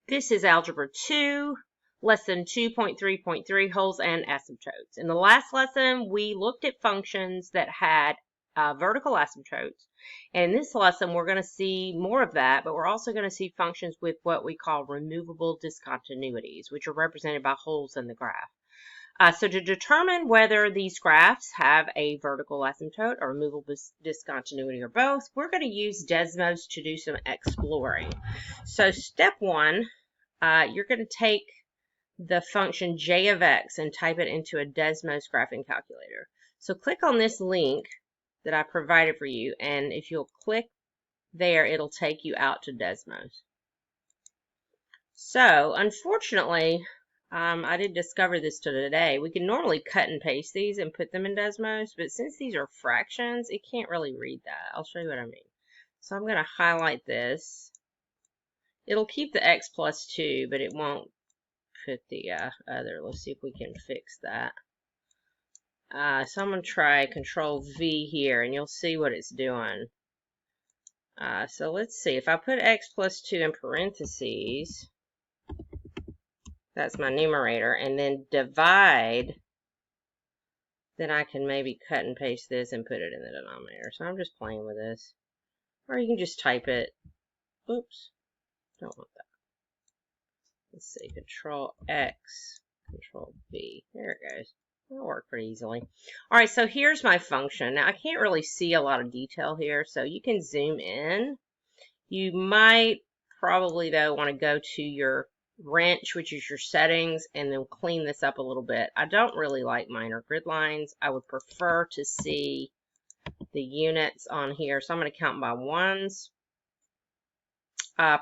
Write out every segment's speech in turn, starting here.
This is Algebra 2, Lesson 2.3.3, Holes and Asymptotes. In the last lesson, we looked at functions that had vertical asymptotes. And in this lesson, we're going to see more of that, but we're also going to see functions with what we call removable discontinuities, which are represented by holes in the graph. So to determine whether these graphs have a vertical asymptote or removable discontinuity or both, we're going to use Desmos to do some exploring. So step one, you're going to take the function j of x and type it into a Desmos Graphing Calculator. So click on this link that I provided for you, and if you'll click there, it'll take you out to Desmos. So unfortunately, I did discover this today. We can normally cut and paste these and put them in Desmos, but since these are fractions, it can't really read that. I'll show you what I mean. So I'm going to highlight this. It'll keep the x plus 2, but it won't put the other. Let's see if we can fix that. So I'm going to try Control V here, and you'll see what it's doing. So let's see. If I put x plus 2 in parentheses, that's my numerator, and then divide, then I can maybe cut and paste this and put it in the denominator. So I'm just playing with this. Or you can just type it. Oops. Don't want that. Let's see. Control X, Control V. There it goes. That'll work pretty easily. All right, so here's my function. Now, I can't really see a lot of detail here, so you can zoom in. You might probably, though, want to go to your wrench, which is your settings, and then clean this up a little bit. I don't really like minor grid lines. I would prefer to see the units on here, so I'm going to count by ones.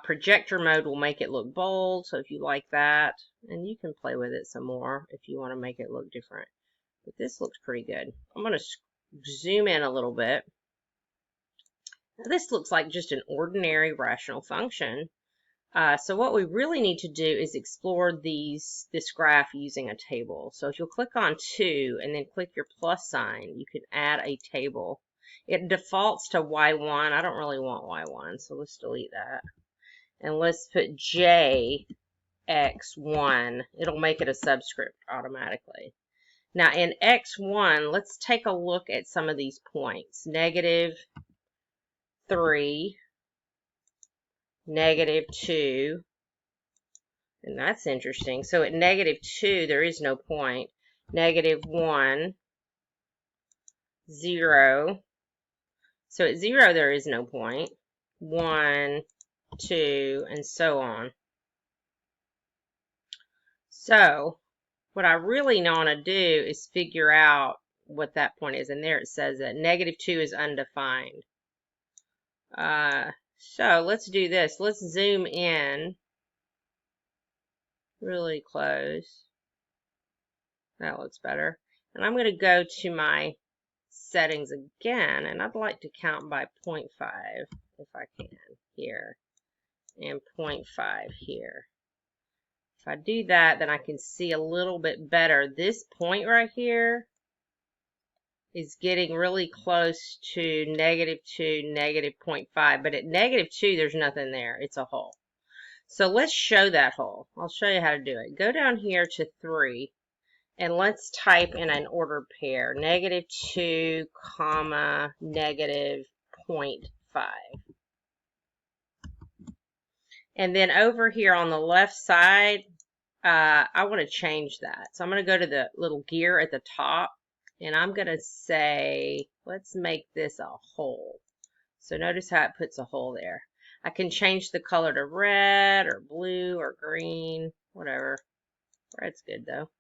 Projector mode will make it look bold, so if you like that, and you can play with it some more if you want to make it look different. But this looks pretty good. I'm going to zoom in a little bit. Now, this looks like just an ordinary rational function. So what we really need to do is explore this graph using a table. So if you'll click on 2 and then click your plus sign, you can add a table. It defaults to Y1. I don't really want Y1, so let's delete that. And let's put JX1. It'll make it a subscript automatically. Now in X1, let's take a look at some of these points. -3, -2, and that's interesting. So at -2, there is no point. -1, 0. So at 0, there is no point. 1, 2, and so on. So what I really want to do is figure out what that point is. And there it says that -2 is undefined. So let's do this. Let's zoom in really close. That looks better. And I'm going to go to my settings again, and I'd like to count by 0.5 if I can here, and 0.5 here. If I do that, then I can see a little bit better. This point right here is getting really close to -2, -0.5, but at -2, there's nothing there. It's a hole. So let's show that hole. I'll show you how to do it. Go down here to 3, and let's type in an ordered pair, -2, -0.5. And then over here on the left side, I want to change that. So I'm going to go to the little gear at the top, and I'm going to say, let's make this a hole. So notice how it puts a hole there. I can change the color to red or blue or green, whatever. Red's good though.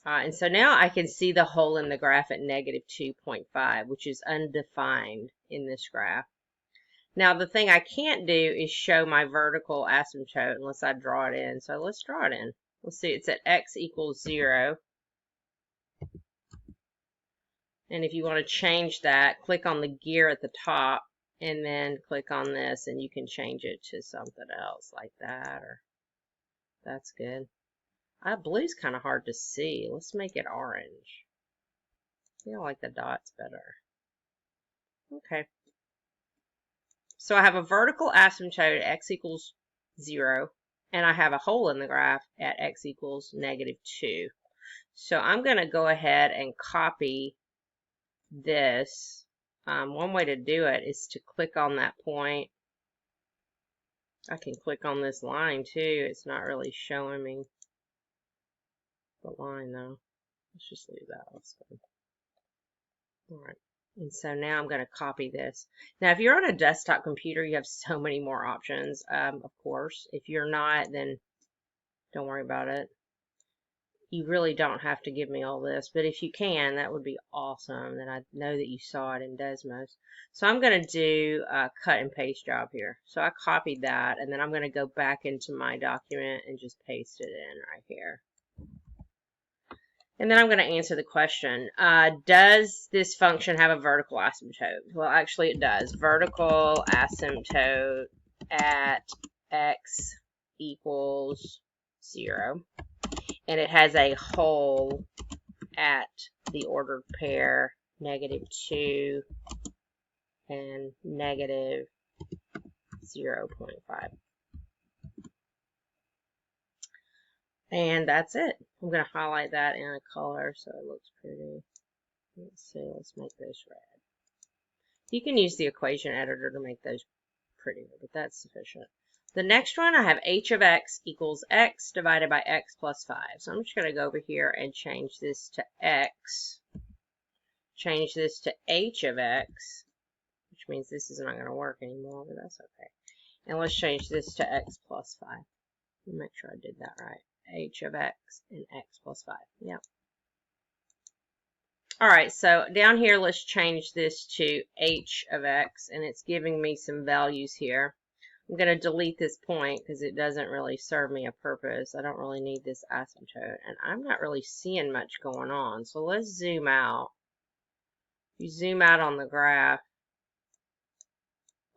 And so now I can see the hole in the graph at -2.5, which is undefined in this graph. Now the thing I can't do is show my vertical asymptote unless I draw it in. So let's draw it in. Let's see, it's at x equals 0. And if you want to change that, click on the gear at the top and then click on this, and you can change it to something else like that, or that's good. Blue's kind of hard to see. Let's make it orange. I feel like the dots better. Okay. So I have a vertical asymptote at x equals 0, and I have a hole in the graph at x equals -2. So I'm going to go ahead and copy this. One way to do it is to click on that point. I can click on this line too. It's not really showing me the line though. Let's just leave that. Let's go. All right. And so now I'm going to copy this. Now, if you're on a desktop computer, you have so many more options, of course. If you're not, then don't worry about it. You really don't have to give me all this, but if you can, that would be awesome. Then I know that you saw it in Desmos. So I'm going to do a cut and paste job here. So I copied that, and then I'm going to go back into my document and just paste it in right here. And then I'm going to answer the question, does this function have a vertical asymptote? Well, actually it does. Vertical asymptote at x equals 0. And it has a hole at the ordered pair -2 and -0.5. And that's it. I'm going to highlight that in a color so it looks pretty. Let's see, let's make this red. You can use the equation editor to make those prettier, but that's sufficient. The next one, I have h of x equals x divided by x plus 5. So I'm just going to go over here and change this to x. Change this to h of x, which means this is not going to work anymore, but that's okay. And let's change this to x plus 5. Let me make sure I did that right. H of x and x plus 5. Yep. All right, so down here, let's change this to h of x, and it's giving me some values here. I'm going to delete this point because it doesn't really serve me a purpose. I don't really need this asymptote, and I'm not really seeing much going on. So let's zoom out. If you zoom out on the graph,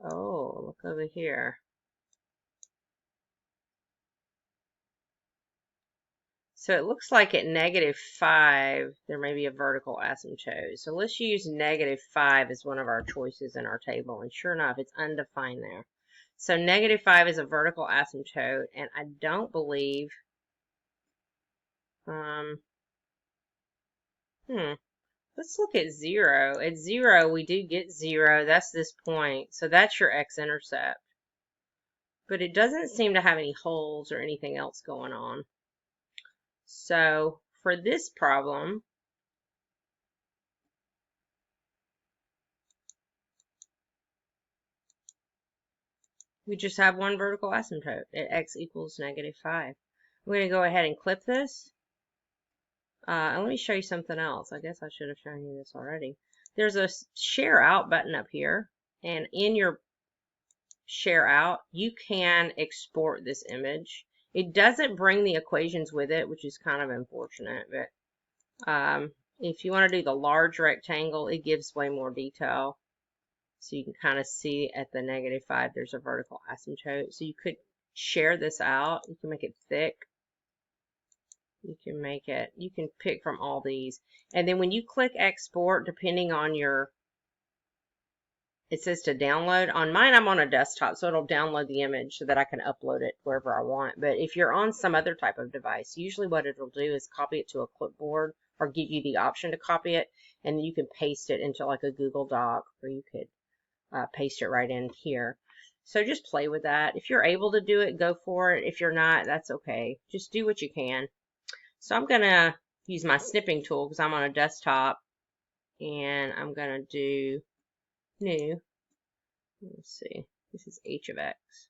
oh, look over here. So it looks like at -5, there may be a vertical asymptote. So let's use -5 as one of our choices in our table. And sure enough, it's undefined there. So -5 is a vertical asymptote, and I don't believe, let's look at 0. At 0, we do get 0. That's this point. So that's your X-intercept. But it doesn't seem to have any holes or anything else going on. So for this problem, we just have one vertical asymptote at x equals -5. I'm going to go ahead and clip this. And let me show you something else. I guess I should have shown you this already. There's a share out button up here, and in your share out, you can export this image. It doesn't bring the equations with it, which is kind of unfortunate, but if you want to do the large rectangle, it gives way more detail. So you can kind of see at the -5, there's a vertical asymptote. So you could share this out. You can make it thick. You can make it, you can pick from all these. And then when you click export, depending on your, it says to download. On mine, I'm on a desktop, so it'll download the image so that I can upload it wherever I want. But if you're on some other type of device, usually what it'll do is copy it to a clipboard or give you the option to copy it, and then you can paste it into like a Google Doc, or you could paste it right in here. So just play with that. If you're able to do it, go for it. If you're not, that's okay. Just do what you can. So I'm going to use my snipping tool because I'm on a desktop, and I'm going to do new. Let's see. This is h of x.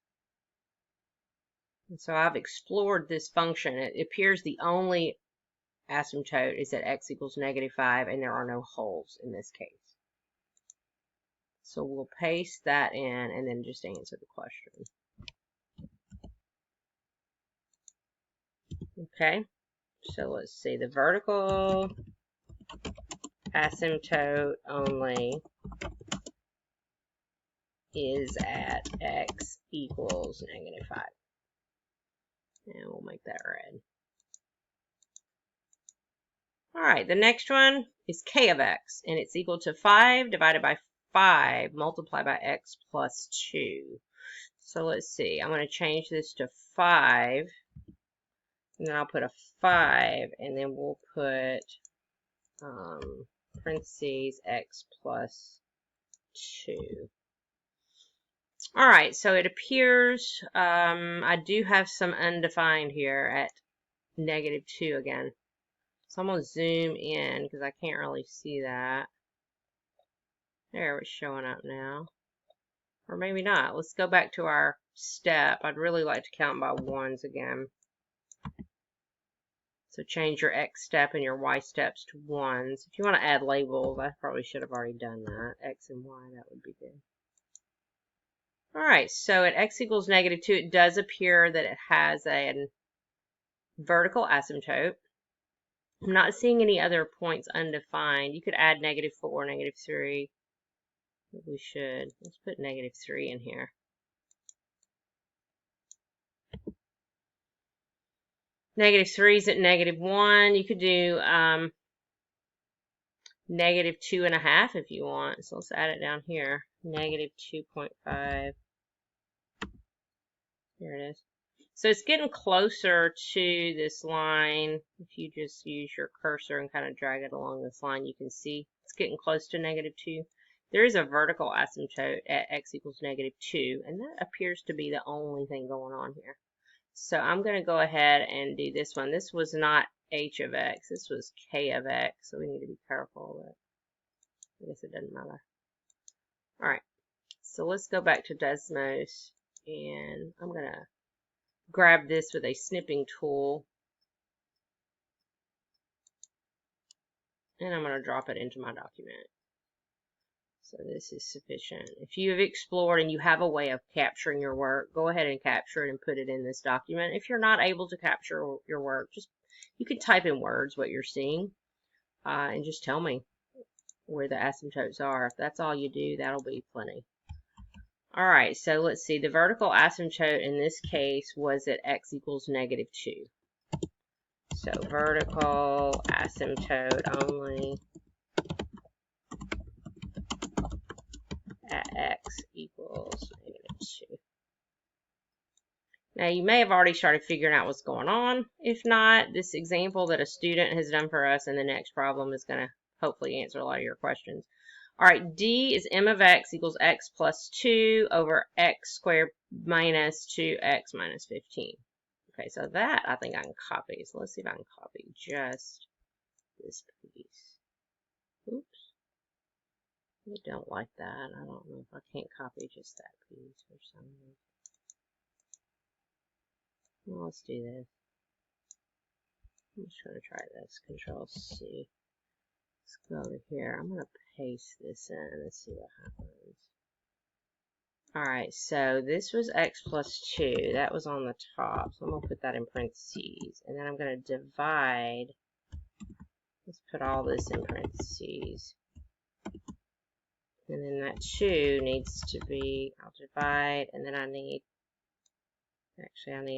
And so I've explored this function. It appears the only asymptote is at x equals -5, and there are no holes in this case. So we'll paste that in and then just answer the question. Okay. So let's see. The vertical asymptote only is at x equals -5. And we'll make that red. All right, the next one is k of x, and it's equal to 5 divided by 5 multiplied by x plus 2. So let's see. I'm going to change this to 5. And then I'll put a 5. And then we'll put parentheses x plus 2. All right. So it appears I do have some undefined here at -2 again. So I'm going to zoom in because I can't really see that. There, it's showing up now. Or maybe not. Let's go back to our step. I'd really like to count by ones again. So change your X step and your Y steps to ones. If you want to add labels, I probably should have already done that. X and Y, that would be good. All right, so at X equals -2, it does appear that it has a vertical asymptote. I'm not seeing any other points undefined. You could add -4, -3. We should. Let's put -3 in here. -3 is at -1. You could do -2.5 if you want. So let's add it down here. -2.5. There it is. So it's getting closer to this line. If you just use your cursor and kind of drag it along this line, you can see it's getting close to -2. There is a vertical asymptote at x equals -2, and that appears to be the only thing going on here. So I'm going to go ahead and do this one. This was not h of x. This was k of x, so we need to be careful of it. I guess it doesn't matter. All right, so let's go back to Desmos, and I'm going to grab this with a snipping tool, and I'm going to drop it into my document. So this is sufficient. If you have explored and you have a way of capturing your work, go ahead and capture it and put it in this document. If you're not able to capture your work, you can type in words what you're seeing and just tell me where the asymptotes are. If that's all you do, that'll be plenty. All right, so let's see. The vertical asymptote in this case was at x equals -2. So vertical asymptote only at x equals -2. Now, you may have already started figuring out what's going on. If not, this example that a student has done for us in the next problem is going to hopefully answer a lot of your questions. All right, D is m of x equals x plus 2 over x squared minus 2x minus 15. Okay, so that I think I can copy. So let's see if I can copy just this piece. Oops. I don't like that. I don't know if I can't copy just that piece for some reason. Well, let's do this. I'm just going to try this. Control C. Let's go over here. I'm going to paste this in and see what happens. Alright, so this was x plus 2. That was on the top. So I'm going to put that in parentheses. And then I'm going to divide. Let's put all this in parentheses. And then that 2 needs to be, I'll divide, and then I need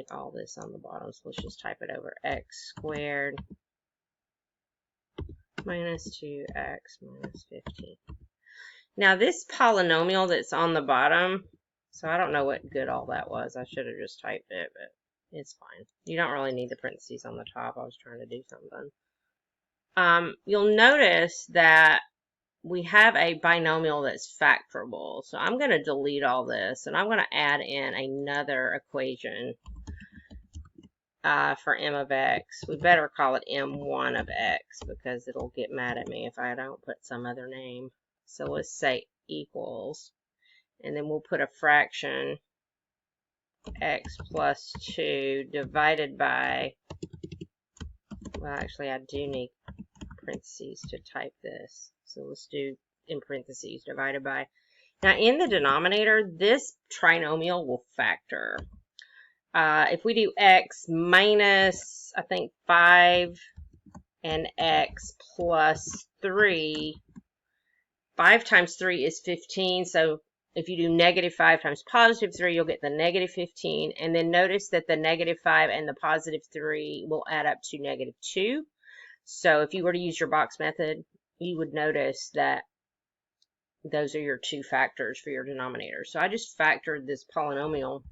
all this on the bottom, so let's just type it over. X squared minus 2x minus 15. Now this polynomial that's on the bottom, so I don't know what good all that was. I should have just typed it, but it's fine. You don't really need the parentheses on the top. I was trying to do something. You'll notice that we have a binomial that's factorable. So I'm going to delete all this, and I'm going to add in another equation for m of x. We better call it m1 of x because it'll get mad at me if I don't put some other name. So let's say equals, and then we'll put a fraction x plus 2 divided by, well, actually I do need parentheses to type this. So let's do in parentheses divided by. Now in the denominator, this trinomial will factor. If we do x minus, I think 5 and x plus 3, 5 times 3 is 15. So if you do -5 times +3, you'll get the -15. And then notice that the -5 and the +3 will add up to -2. So if you were to use your box method, you would notice that those are your two factors for your denominator. So I just factored this polynomial.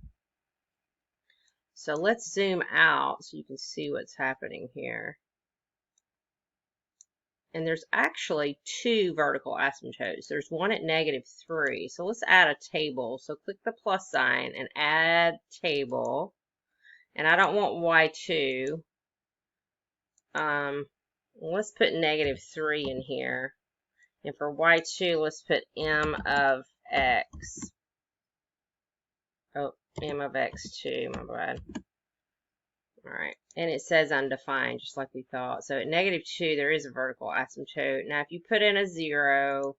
So let's zoom out so you can see what's happening here. And there's actually two vertical asymptotes. There's one at -3. So let's add a table. So click the plus sign and add table. And I don't want Y2. Let's put -3 in here. And for Y2, let's put M of X. Oh, M of X2, my bad. All right, and it says undefined, just like we thought. So at -2, there is a vertical asymptote. Now, if you put in a 0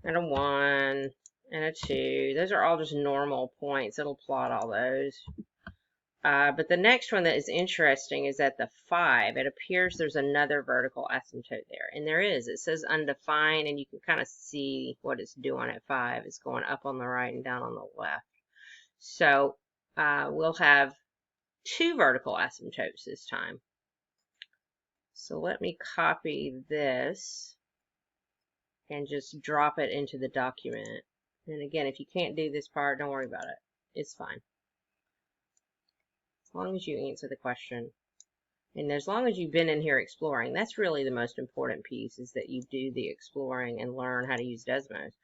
and a 1 and a 2, those are all just normal points. It'll plot all those. But the next one that is interesting is at the 5. It appears there's another vertical asymptote there. And there is. It says undefined, and you can kind of see what it's doing at 5. It's going up on the right and down on the left. So we'll have two vertical asymptotes this time. So let me copy this and just drop it into the document. And again, if you can't do this part, don't worry about it. It's fine. As long as you answer the question. And as long as you've been in here exploring, that's really the most important piece, is that you do the exploring and learn how to use Desmos.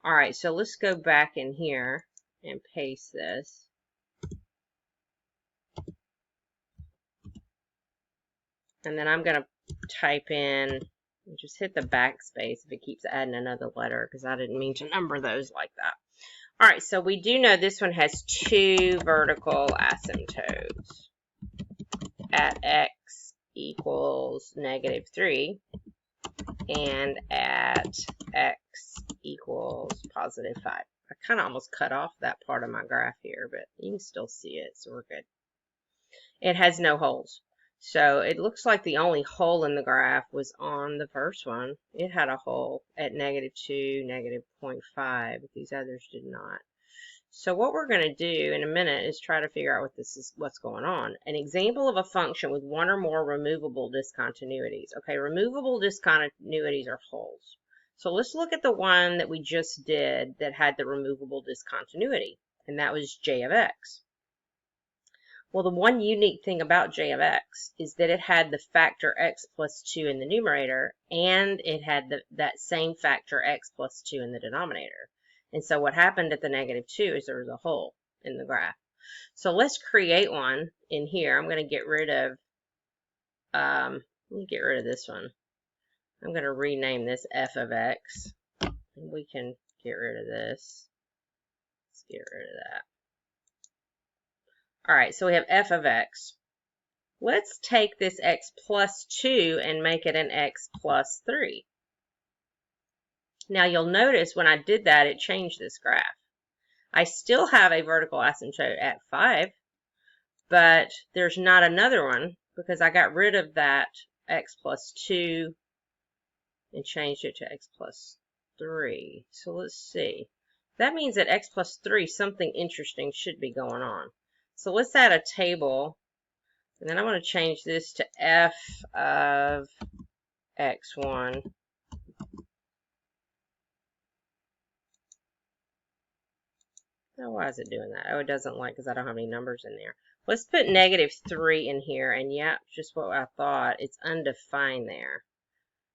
All right, so let's go back in here and paste this. And then I'm going to type in, just hit the backspace if it keeps adding another letter, because I didn't mean to number those like that. All right, so we do know this one has two vertical asymptotes at x equals -3 and at x equals +5. I kind of almost cut off that part of my graph here, but you can still see it, so we're good. It has no holes. So it looks like the only hole in the graph was on the first one. It had a hole at -2, -0.5, but these others did not. So what we're going to do in a minute is try to figure out what's going on. An example of a function with one or more removable discontinuities. Okay, removable discontinuities are holes. So let's look at the one that we just did that had the removable discontinuity, and that was j of x. Well, the one unique thing about j of x is that it had the factor x plus 2 in the numerator, and it had that same factor x plus 2 in the denominator. And so what happened at the -2 is there was a hole in the graph. So let's create one in here. I'm going to get rid of, let me get rid of this one. I'm going to rename this f of x, and we can get rid of this. Let's get rid of that. All right, so we have f of x. Let's take this x plus 2 and make it an x plus 3. Now you'll notice when I did that, it changed this graph. I still have a vertical asymptote at 5, but there's not another one because I got rid of that x plus 2 and changed it to x plus 3. So let's see. That means at x plus 3, something interesting should be going on. So let's add a table, and then I want to change this to f of x1. Now, why is it doing that? Oh, it doesn't like because I don't have any numbers in there. Let's put -3 in here, and yeah, just what I thought. It's undefined there.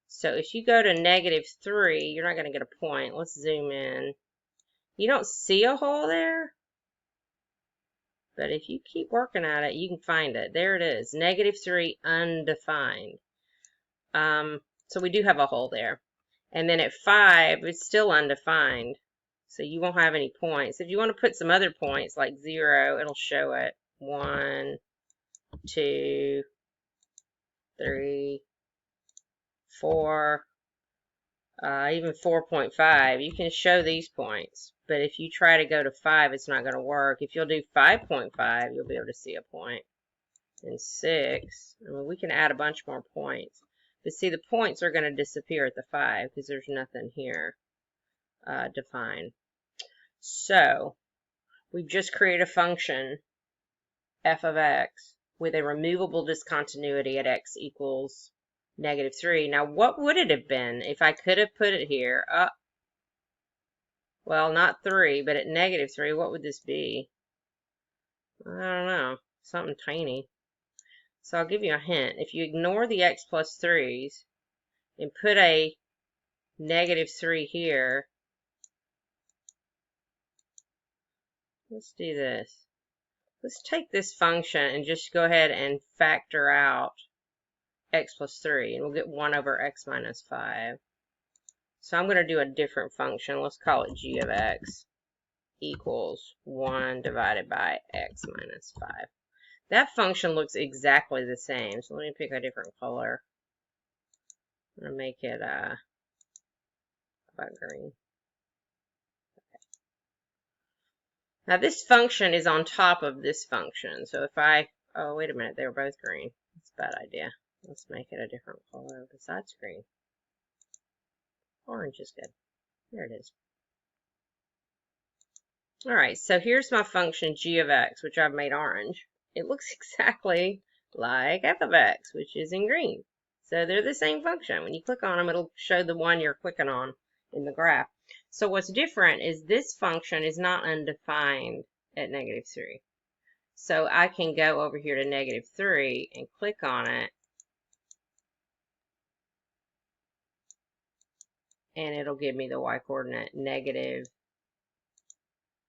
So if you go to -3, you're not going to get a point. Let's zoom in. You don't see a hole there? But if you keep working at it, you can find it. There it is, -3 undefined. So we do have a hole there. And then at 5, it's still undefined. So you won't have any points. If you want to put some other points, like 0, it'll show it. 1, 2, 3, 4, even 4.5. You can show these points. But if you try to go to 5, it's not going to work. If you'll do 5.5, you'll be able to see a point. And 6, I mean, we can add a bunch more points. But see, the points are going to disappear at the 5 because there's nothing here defined. So we've just created a function, f of x, with a removable discontinuity at x equals -3. Now, what would it have been if I could have put it here? Well, not 3, but at -3, what would this be? I don't know. Something tiny. So I'll give you a hint. If you ignore the x plus 3's and put a -3 here, let's do this. Let's take this function and just go ahead and factor out x plus 3, and we'll get 1 over x minus 5. So I'm going to do a different function. Let's call it g of x equals 1 divided by x minus 5. That function looks exactly the same, so let me pick a different color. I'm going to make it about green. Okay. Now this function is on top of this function, so if I, oh wait a minute, they were both green. That's a bad idea. Let's make it a different color besides green. Orange is good. There it is. Alright, so here's my function g of x, which I've made orange. It looks exactly like f of x, which is in green. So they're the same function. When you click on them, it'll show the one you're clicking on in the graph. So what's different is this function is not undefined at -3. So I can go over here to -3 and click on it, and it'll give me the y-coordinate negative.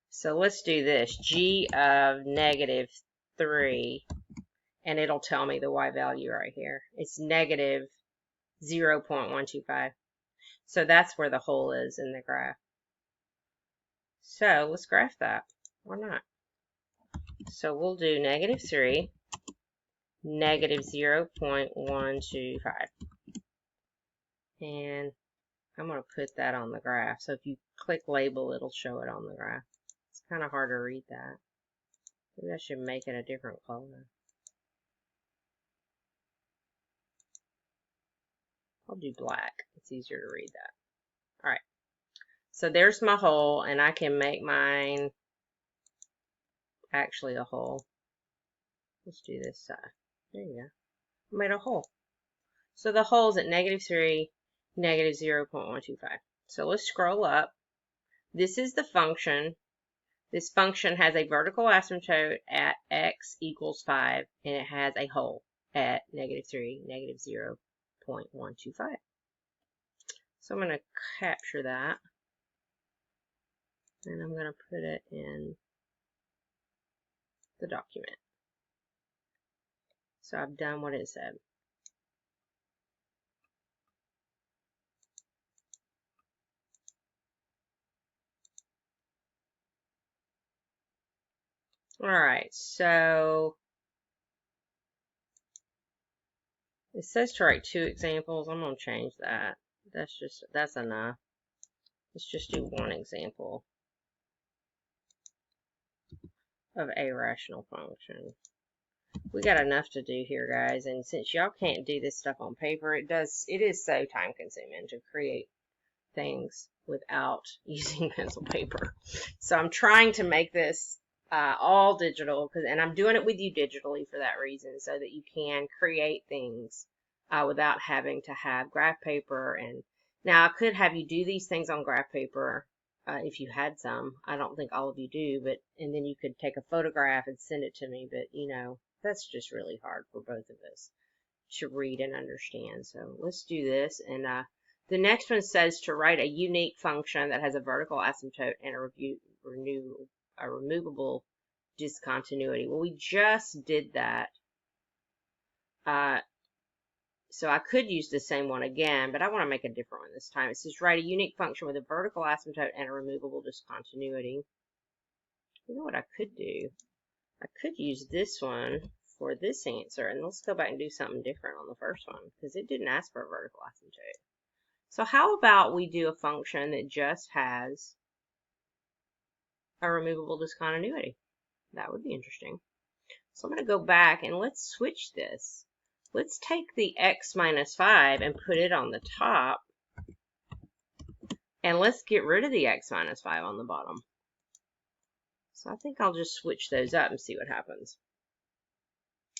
So let's do this, g of -3, and it'll tell me the y value right here. It's negative 0.125. So that's where the hole is in the graph. So let's graph that. Why not? So we'll do -3, negative 0.125. And I'm going to put that on the graph. So if you click label, it'll show it on the graph. It's kind of hard to read that. Maybe I should make it a different color. I'll do black. It's easier to read that. All right. So there's my hole, and I can make mine actually a hole. Let's do this side. There you go. I made a hole. So the hole's at -3, negative 0.125. So let's scroll up. This is the function. This function has a vertical asymptote at x equals 5, and it has a hole at -3, negative 0.125. So I'm going to capture that, and I'm going to put it in the document. So I've done what it said. All right, so it says to write 2 examples. I'm going to change that. That's enough. Let's just do one example of a rational function. We got enough to do here, guys, and since y'all can't do this stuff on paper, it is so time consuming to create things without using pencil paper. So I'm trying to make this all digital, and I'm doing it with you digitally for that reason, so that you can create things without having to have graph paper. And now I could have you do these things on graph paper if you had some. I don't think all of you do, and then you could take a photograph and send it to me, but you know, that's just really hard for both of us to read and understand. So let's do this. And the next one says to write a unique function that has a vertical asymptote and a removable discontinuity. Well, we just did that. So I could use the same one again, but I want to make a different one this time. It says write a unique function with a vertical asymptote and a removable discontinuity. You know what I could do? I could use this one for this answer, and let's go back and do something different on the first one, because it didn't ask for a vertical asymptote. So how about we do a function that just has a removable discontinuity? That would be interesting. So I'm going to go back and let's switch this. Let's take the x minus 5 and put it on the top, and let's get rid of the x minus 5 on the bottom. So I think I'll just switch those up and see what happens.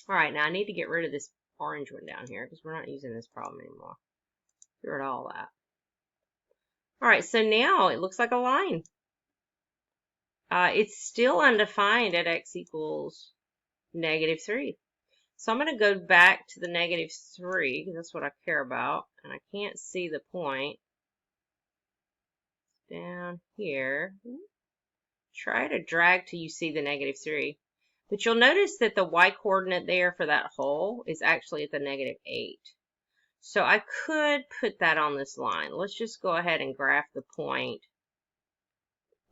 All right, now I need to get rid of this orange one down here because we're not using this problem anymore. Get rid of all that. All right, so now it looks like a line. It's still undefined at x equals -3. So I'm going to go back to the -3, because that's what I care about, and I can't see the point. Down here. Try to drag till you see the -3. But you'll notice that the y-coordinate there for that hole is actually at the -8. So I could put that on this line. Let's just go ahead and graph the point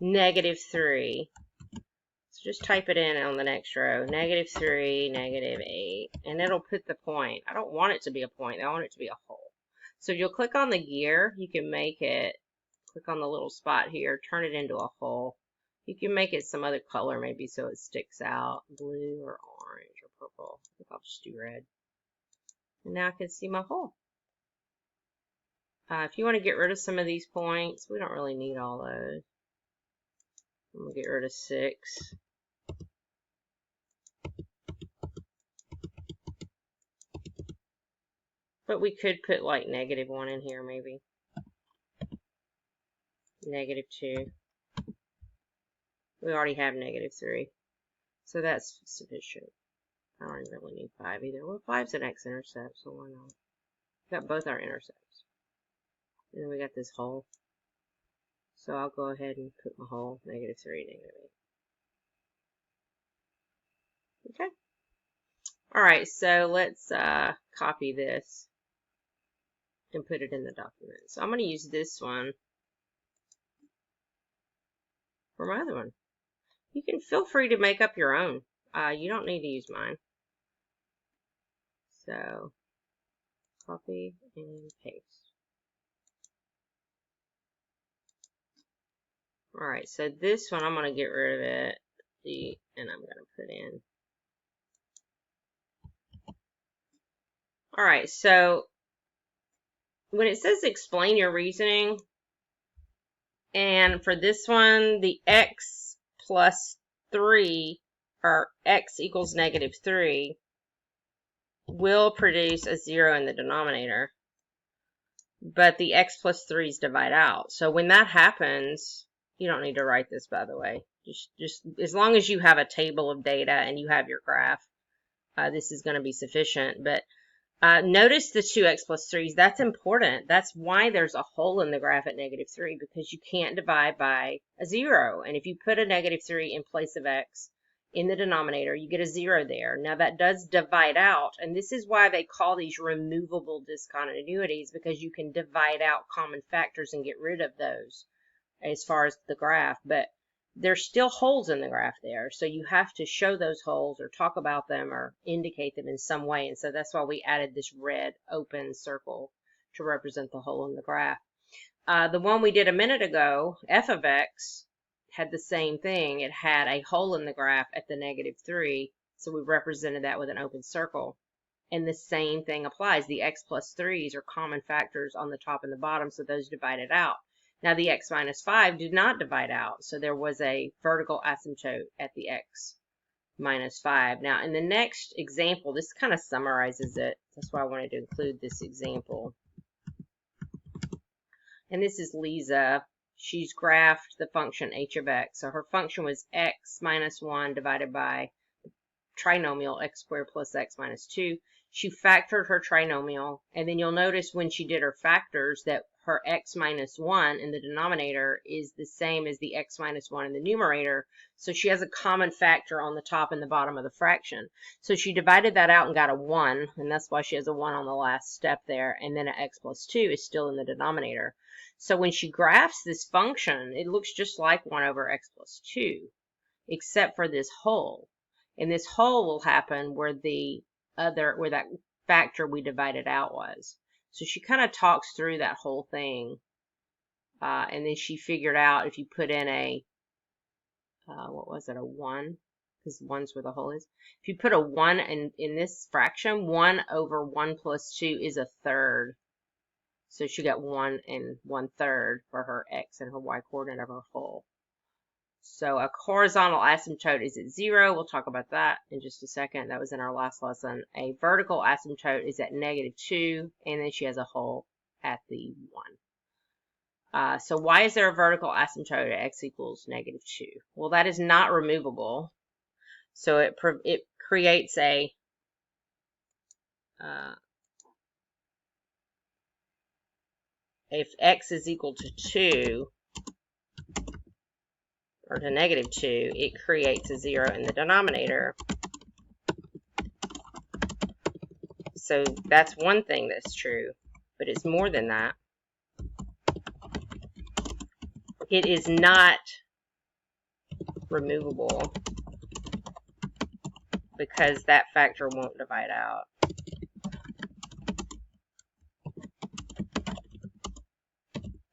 -3. So just type it in on the next row. -3, -8. And it'll put the point. I don't want it to be a point. I want it to be a hole. So if you'll click on the gear, you can make it, click on the little spot here, turn it into a hole. You can make it some other color maybe so it sticks out. Blue or orange or purple. I think I'll just do red. And now I can see my hole. If you want to get rid of some of these points, we don't really need all those. I'm going to get rid of 6. But we could put like -1 in here maybe. -2. We already have -3. So that's sufficient. I don't really need 5 either. Well, 5's an X-intercept, so why not? We got both our intercepts. And then we got this hole. So I'll go ahead and put my hole, -3, -8. Okay. Alright, so let's copy this and put it in the document. So I'm going to use this one for my other one. You can feel free to make up your own. You don't need to use mine. So, copy and paste. Alright, so this one, I'm going to get rid of it. And I'm going to put in. Alright, so when it says explain your reasoning, and for this one, the x plus 3, or x equals -3, will produce a 0 in the denominator. But the x plus 3's divide out. So when that happens, you don't need to write this, by the way. Just as long as you have a table of data and you have your graph, this is going to be sufficient. But notice the 2x plus 3's. That's important. That's why there's a hole in the graph at -3, because you can't divide by a 0. And if you put a -3 in place of x in the denominator, you get a 0 there. Now that does divide out, and this is why they call these removable discontinuities, because you can divide out common factors and get rid of those as far as the graph. But there's still holes in the graph there, so you have to show those holes or talk about them or indicate them in some way. And so that's why we added this red open circle to represent the hole in the graph. The one we did a minute ago, f of x, had the same thing. It had a hole in the graph at the -3, so we represented that with an open circle. And the same thing applies. The x plus 3's are common factors on the top and the bottom, so those divided out. Now the x minus 5 did not divide out, so there was a vertical asymptote at the x minus 5. Now in the next example, this kind of summarizes it. That's why I wanted to include this example. And this is Lisa. She's graphed the function h of x. So her function was x minus 1 divided by trinomial x squared plus x minus 2. She factored her trinomial, and then you'll notice when she did her factors that her x minus 1 in the denominator is the same as the x minus 1 in the numerator. So she has a common factor on the top and the bottom of the fraction. So she divided that out and got a 1, and that's why she has a 1 on the last step there. And then an x plus 2 is still in the denominator. So when she graphs this function, it looks just like 1 over x plus 2, except for this hole. And this hole will happen where where that factor we divided out was. So she kind of talks through that whole thing. And then she figured out if you put in a, what was it, a 1? Because 1's where the hole is. If you put a 1 in this fraction, 1 over 1 plus 2 is a third. So she got 1 and 1/3 for her x and her y coordinate of her hole. So a horizontal asymptote is at 0. We'll talk about that in just a second. That was in our last lesson. A vertical asymptote is at -2, and then she has a hole at the 1. So why is there a vertical asymptote at x equals -2? Well, that is not removable. So it creates a if x is equal to 2 or to -2, it creates a 0 in the denominator. So that's one thing that's true, but it's more than that. It is not removable because that factor won't divide out.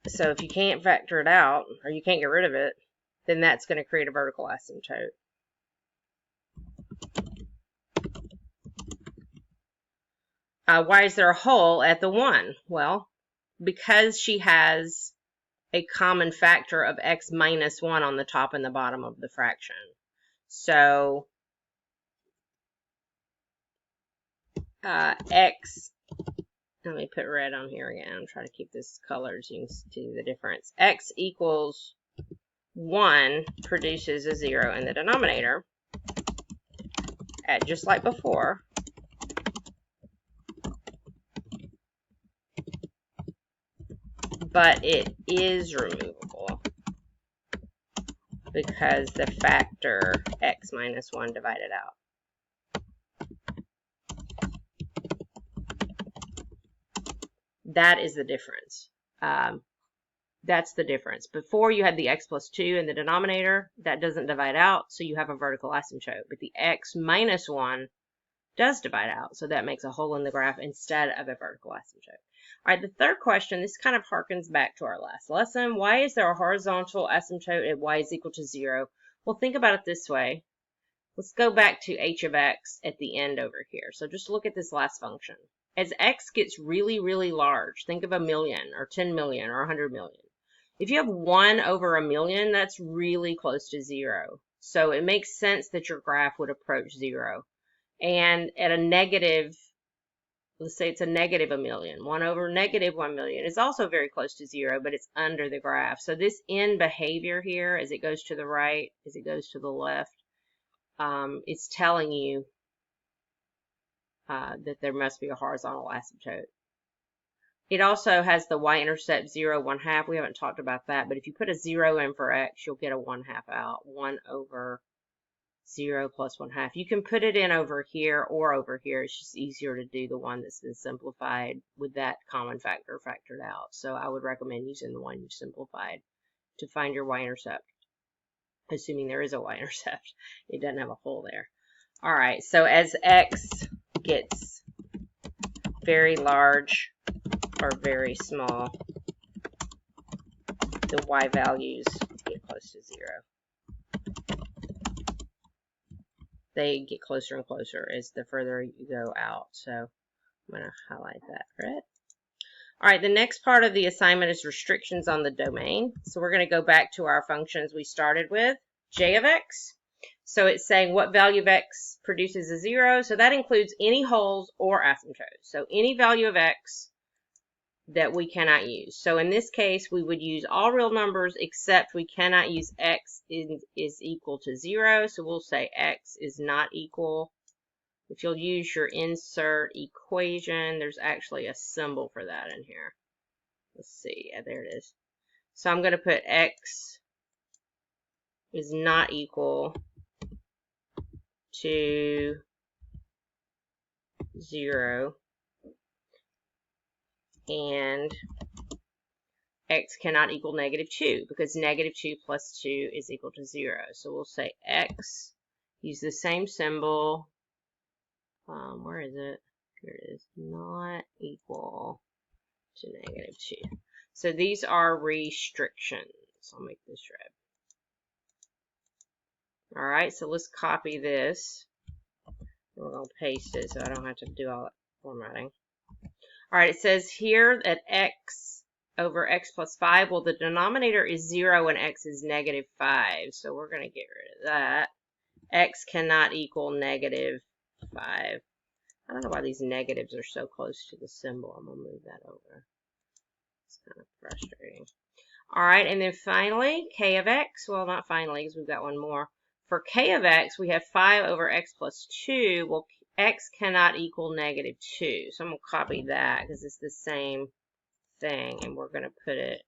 So if you can't factor it out, or you can't get rid of it, then that's going to create a vertical asymptote. Why is there a hole at the 1? Well, because she has a common factor of x minus 1 on the top and the bottom of the fraction. So x, let me put red on here again. I'm trying to keep this colored so you can see the difference. X equals 1 produces a 0 in the denominator, just like before. But it is removable because the factor x minus 1 divided out. That is the difference. That's the difference. Before you had the x plus 2 in the denominator, that doesn't divide out, so you have a vertical asymptote. But the x minus 1 does divide out, so that makes a hole in the graph instead of a vertical asymptote. All right, the third question, this kind of harkens back to our last lesson. Why is there a horizontal asymptote at y is equal to 0? Well, think about it this way. Let's go back to h of x at the end over here. So just look at this last function. As x gets really, really large, think of 1,000,000 or 10 million or 100 million. If you have 1 over 1,000,000, that's really close to 0. So it makes sense that your graph would approach 0. And at a negative, let's say it's a negative 1,000,000. 1 over negative 1,000,000 is also very close to 0, but it's under the graph. So this end behavior here, as it goes to the right, as it goes to the left, it's telling you that there must be a horizontal asymptote. It also has the y-intercept 0, 1/2. We haven't talked about that, but if you put a 0 in for x, you'll get a 1/2 out. 1 over 0 plus 1/2. You can put it in over here or over here. It's just easier to do the one that's been simplified with that common factor factored out. So I would recommend using the one you simplified to find your y-intercept, assuming there is a y-intercept. It doesn't have a hole there. All right, so as x gets very large or very small, the y values get close to 0. They get closer and closer as the further you go out. So I'm going to highlight that red. All right, the next part of the assignment is restrictions on the domain. So we're going to go back to our functions we started with, j of x. So it's saying what value of x produces a 0. So that includes any holes or asymptotes. So any value of x that we cannot use. So in this case, we would use all real numbers except we cannot use x is equal to 0. So we'll say x is not equal. If you'll use your insert equation, there's actually a symbol for that in here. Let's see. Yeah, there it is. So I'm going to put x is not equal to 0. And x cannot equal -2 because -2 plus 2 is equal to 0. So we'll say x, use the same symbol. Where is it? Here it is. Not equal to -2. So these are restrictions. I'll make this red. All right, so let's copy this. We're going to paste it so I don't have to do all that formatting. All right, it says here that x over x plus 5, well, the denominator is 0 and x is -5. So we're going to get rid of that. X cannot equal -5. I don't know why these negatives are so close to the symbol. I'm going to move that over. It's kind of frustrating. All right, and then finally, k of x. Well, not finally, because we've got one more. For k of x, we have 5 over x plus 2. Well, x cannot equal negative 2. So I'm going to copy that because it's the same thing, and we're going to put it,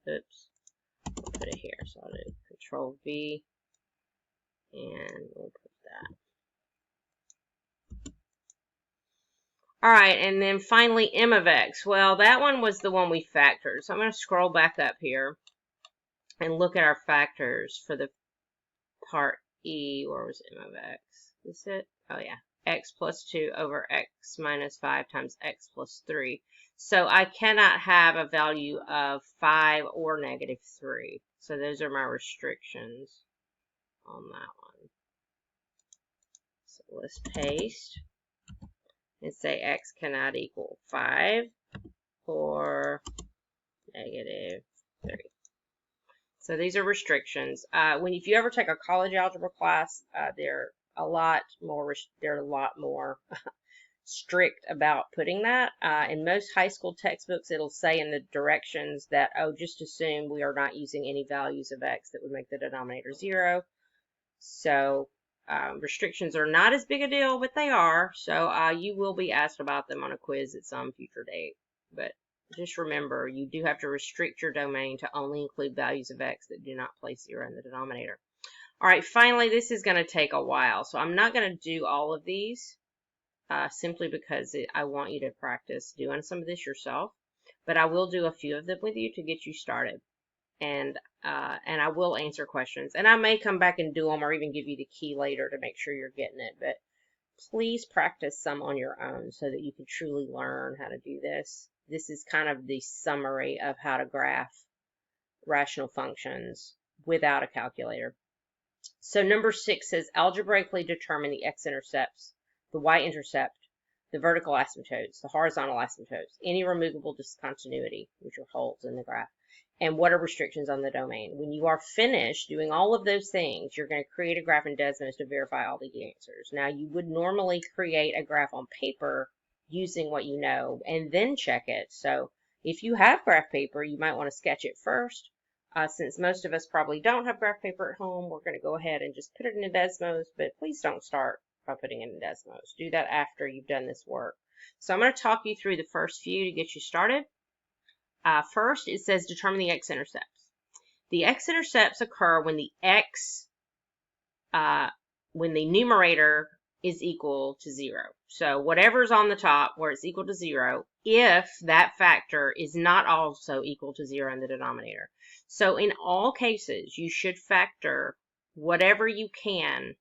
oops, we'll put it here. So I'll do Control V, and we'll put that. All right, and then finally m of x. Well, that one was the one we factored. So I'm going to scroll back up here and look at our factors for the part E. Where was m of x? Is it? Oh, yeah. X plus 2 over x minus 5 times x plus 3. So I cannot have a value of 5 or negative 3. So those are my restrictions on that one. So let's paste and say x cannot equal 5 or negative 3. So these are restrictions. If you ever take a college algebra class, they're a lot more strict about putting that. In most high school textbooks, it'll say in the directions that, oh, just assume we are not using any values of x that would make the denominator 0. So restrictions are not as big a deal, but they are. So you will be asked about them on a quiz at some future date. But just remember, you do have to restrict your domain to only include values of x that do not place 0 in the denominator. All right, finally, this is going to take a while. So I'm not going to do all of these simply because I want you to practice doing some of this yourself. But I will do a few of them with you to get you started. And I will answer questions. And I may come back and do them or even give you the key later to make sure you're getting it. But please practice some on your own so that you can truly learn how to do this. This is kind of the summary of how to graph rational functions without a calculator. So number 6 says algebraically determine the X-intercepts, the Y-intercept, the vertical asymptotes, the horizontal asymptotes, any removable discontinuity, which are holes in the graph, and what are restrictions on the domain. When you are finished doing all of those things, you're going to create a graph in Desmos to verify all the answers. Now, you would normally create a graph on paper using what you know and then check it. So if you have graph paper, you might want to sketch it first. Since most of us probably don't have graph paper at home, we're going to go ahead and just put it in Desmos, but please don't start by putting it in Desmos. Do that after you've done this work. So I'm going to talk you through the first few to get you started. First, it says determine the X-intercepts. The X-intercepts occur when the when the numerator is equal to 0. So whatever's on the top where it's equal to 0, if that factor is not also equal to 0 in the denominator. So in all cases, you should factor whatever you can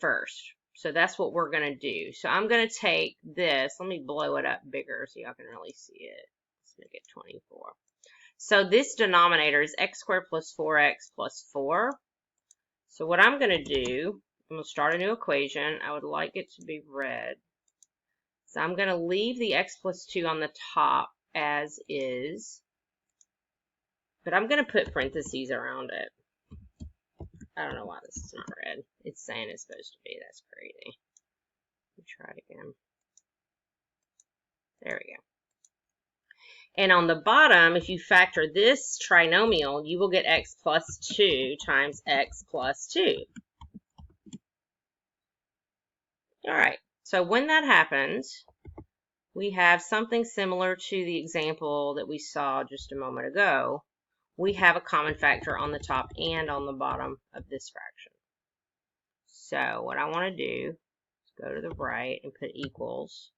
first. So that's what we're going to do. So I'm going to take this. Let me blow it up bigger so y'all can really see it. Let's make it 24. So this denominator is x squared plus 4x plus 4. So what I'm going to do, I'm going to start a new equation. I would like it to be red. So I'm going to leave the x plus 2 on the top as is. But I'm going to put parentheses around it. I don't know why this is not red. It's saying it's supposed to be. That's crazy. Let me try it again. There we go. And on the bottom, if you factor this trinomial, you will get x plus 2 times x plus 2. All right. So when that happens, we have something similar to the example that we saw just a moment ago. We have a common factor on the top and on the bottom of this fraction. So what I want to do is go to the right and put equals.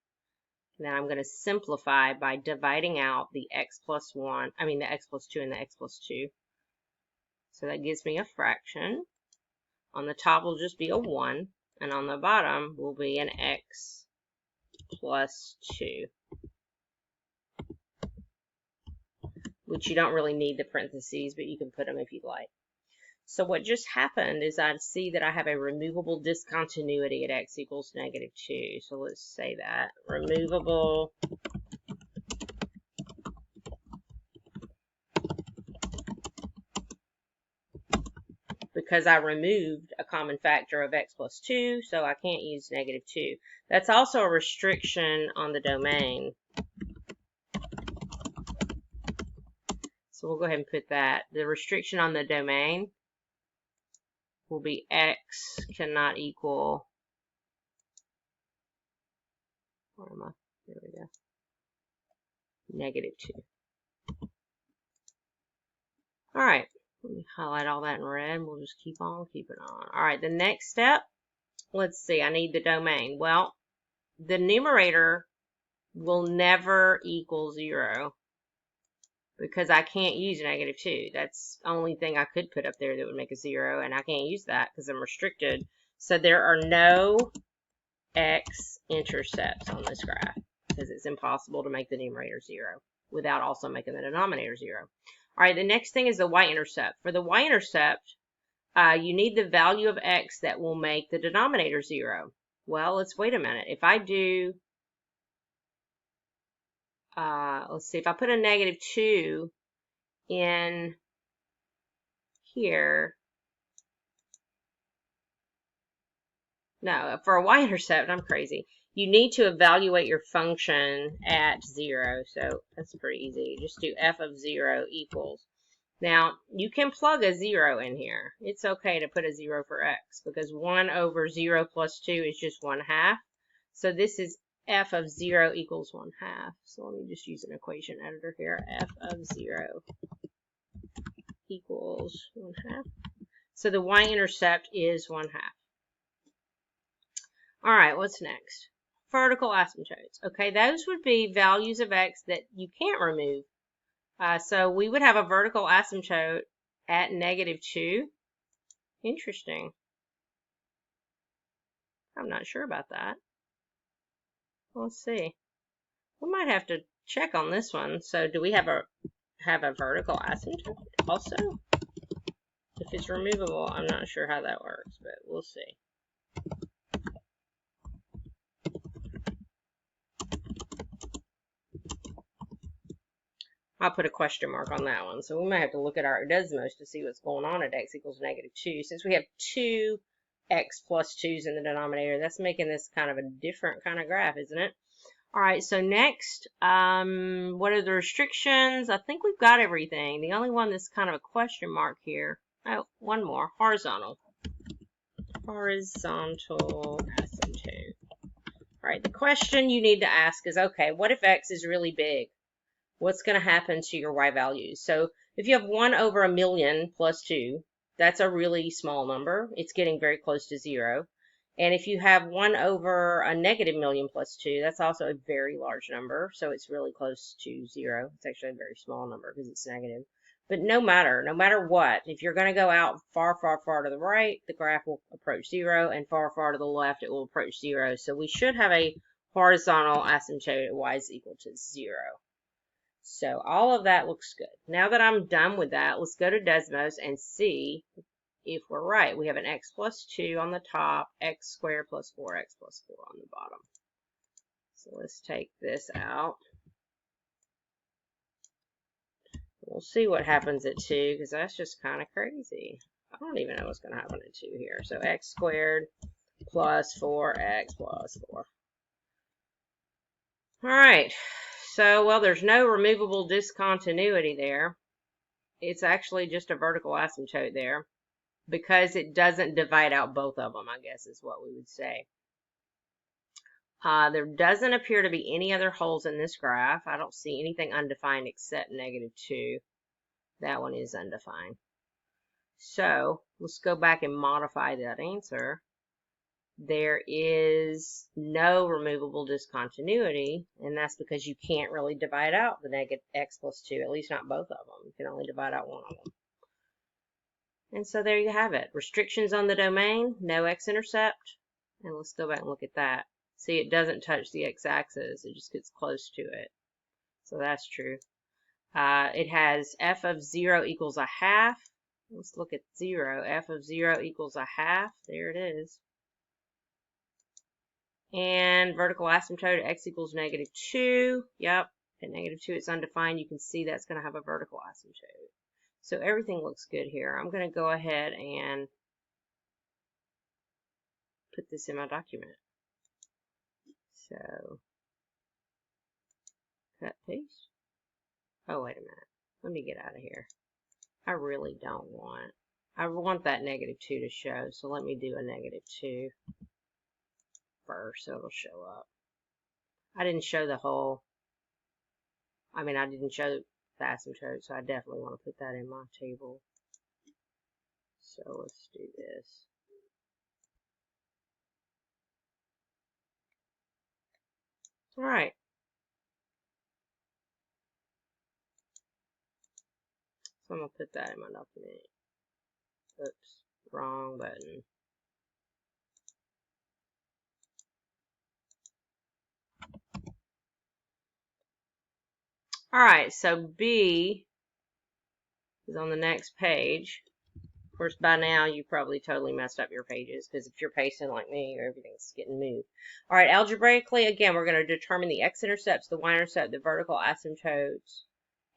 And then I'm going to simplify by dividing out the x plus 2 and the x plus 2. So that gives me a fraction. On the top will just be a 1, and on the bottom will be an x plus 2. Which you don't really need the parentheses, but you can put them if you'd like. So what just happened is I see that I have a removable discontinuity at x equals negative 2. So let's say that. Removable because I removed a common factor of x plus 2, so I can't use negative 2. That's also a restriction on the domain. So we'll go ahead and put that. The restriction on the domain will be x cannot equal, where am I? There we go. -2. All right, let me highlight all that in red. We'll just keep on keeping on. All right, the next step, let's see, I need the domain. Well, the numerator will never equal 0 because I can't use -2. That's the only thing I could put up there that would make a 0, and I can't use that because I'm restricted. So there are no X-intercepts on this graph because it's impossible to make the numerator 0 without also making the denominator 0. All right, the next thing is the Y-intercept. For the Y-intercept, you need the value of X that will make the denominator 0. Well, let's wait a minute. If I do, let's see, if I put a -2 in here, no, for a Y-intercept, I'm crazy. You need to evaluate your function at 0. So that's pretty easy. Just do f of 0 equals. Now, you can plug a 0 in here. It's okay to put a 0 for x because 1 over 0 plus 2 is just 1/2. So this is f of 0 equals 1/2. So let me just use an equation editor here. F of 0 equals 1/2. So the Y-intercept is 1/2. All right, what's next? Vertical asymptotes. Okay, those would be values of x that you can't remove. So we would have a vertical asymptote at -2. Interesting. I'm not sure about that. Let's see. We might have to check on this one. So do we have a vertical asymptote also? If it's removable, I'm not sure how that works, but we'll see. I'll put a question mark on that one. So we might have to look at our Desmos to see what's going on at x equals -2. Since we have two x plus 2's in the denominator, that's making this kind of a different kind of graph, isn't it? All right, so next, what are the restrictions? I think we've got everything. The only one that's kind of a question mark here. Oh, one more, horizontal. Horizontal asymptote. All right, the question you need to ask is, okay, what if x is really big? What's going to happen to your y values? So if you have 1 over 1,000,000 plus 2, that's a really small number. It's getting very close to 0. And if you have 1 over a -1,000,000 plus 2, that's also a very large number. So it's really close to 0. It's actually a very small number because it's negative. But no matter what, if you're going to go out far, far, far to the right, the graph will approach 0. And far, far to the left, it will approach 0. So we should have a horizontal asymptote at y is equal to 0. So all of that looks good. Now that I'm done with that, let's go to Desmos and see if we're right. We have an x plus 2 on the top, x squared plus 4x plus 4 on the bottom. So let's take this out. We'll see what happens at 2 because that's just kind of crazy. I don't even know what's going to happen at 2 here. So x squared plus 4x plus 4. All right. So, well, there's no removable discontinuity there. It's actually just a vertical asymptote there because it doesn't divide out both of them, I guess is what we would say. There doesn't appear to be any other holes in this graph. I don't see anything undefined except -2. That one is undefined. So, let's go back and modify that answer. There is no removable discontinuity, and that's because you can't really divide out the -x plus 2, at least not both of them. You can only divide out one of them. And so there you have it. Restrictions on the domain, no x-intercept. And let's go back and look at that. See, it doesn't touch the x-axis. It just gets close to it. So that's true. It has f of 0 equals 1/2. Let's look at 0. F of 0 equals 1/2. There it is. And vertical asymptote at x equals -2. Yep, at -2 it's undefined. You can see that's going to have a vertical asymptote. So everything looks good here. I'm going to go ahead and put this in my document. So, cut, paste. Oh, wait a minute. Let me get out of here. I really don't want. I want that -2 to show, so let me do a -2 first so it'll show up. I didn't show the whole, I didn't show the asymptote, so I definitely want to put that in my table. So let's do this. All right. So I'm going to put that in my document. Oops, wrong button. All right, so B is on the next page. Of course, by now you probably totally messed up your pages because if you're pasting like me, everything's getting moved. All right, algebraically, again, we're going to determine the x-intercepts, the y-intercept, the vertical asymptotes,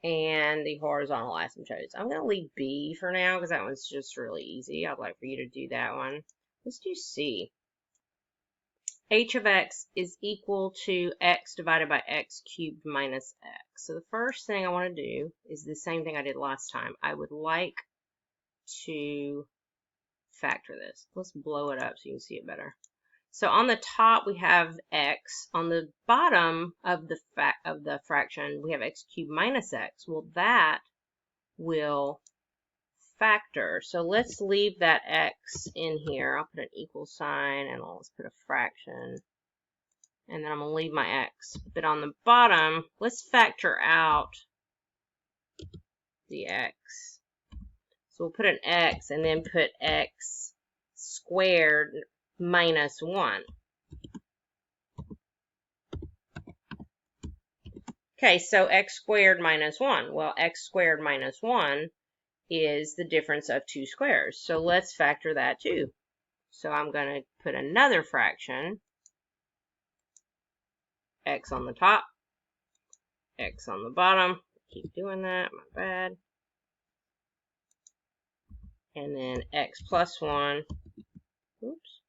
and the horizontal asymptotes. I'm going to leave B for now because that one's just really easy. I'd like for you to do that one. Let's do C. H of x is equal to x divided by x cubed minus x. So the first thing I want to do is the same thing I did last time. I would like to factor this. Let's blow it up so you can see it better. So on the top we have x. On the bottom of the fraction we have x cubed minus x. Well, that will factor. So let's leave that x in here. I'll put an equal sign and let's put a fraction. And then I'm going to leave my x. But on the bottom, let's factor out the x. So we'll put an x and then put x squared minus 1. Okay, so x squared minus 1. Well, x squared minus 1 is the difference of 2 squares. So let's factor that too. So I'm going to put another fraction. X on the top, X on the bottom. Keep doing that, my bad. And then X plus 1, oops,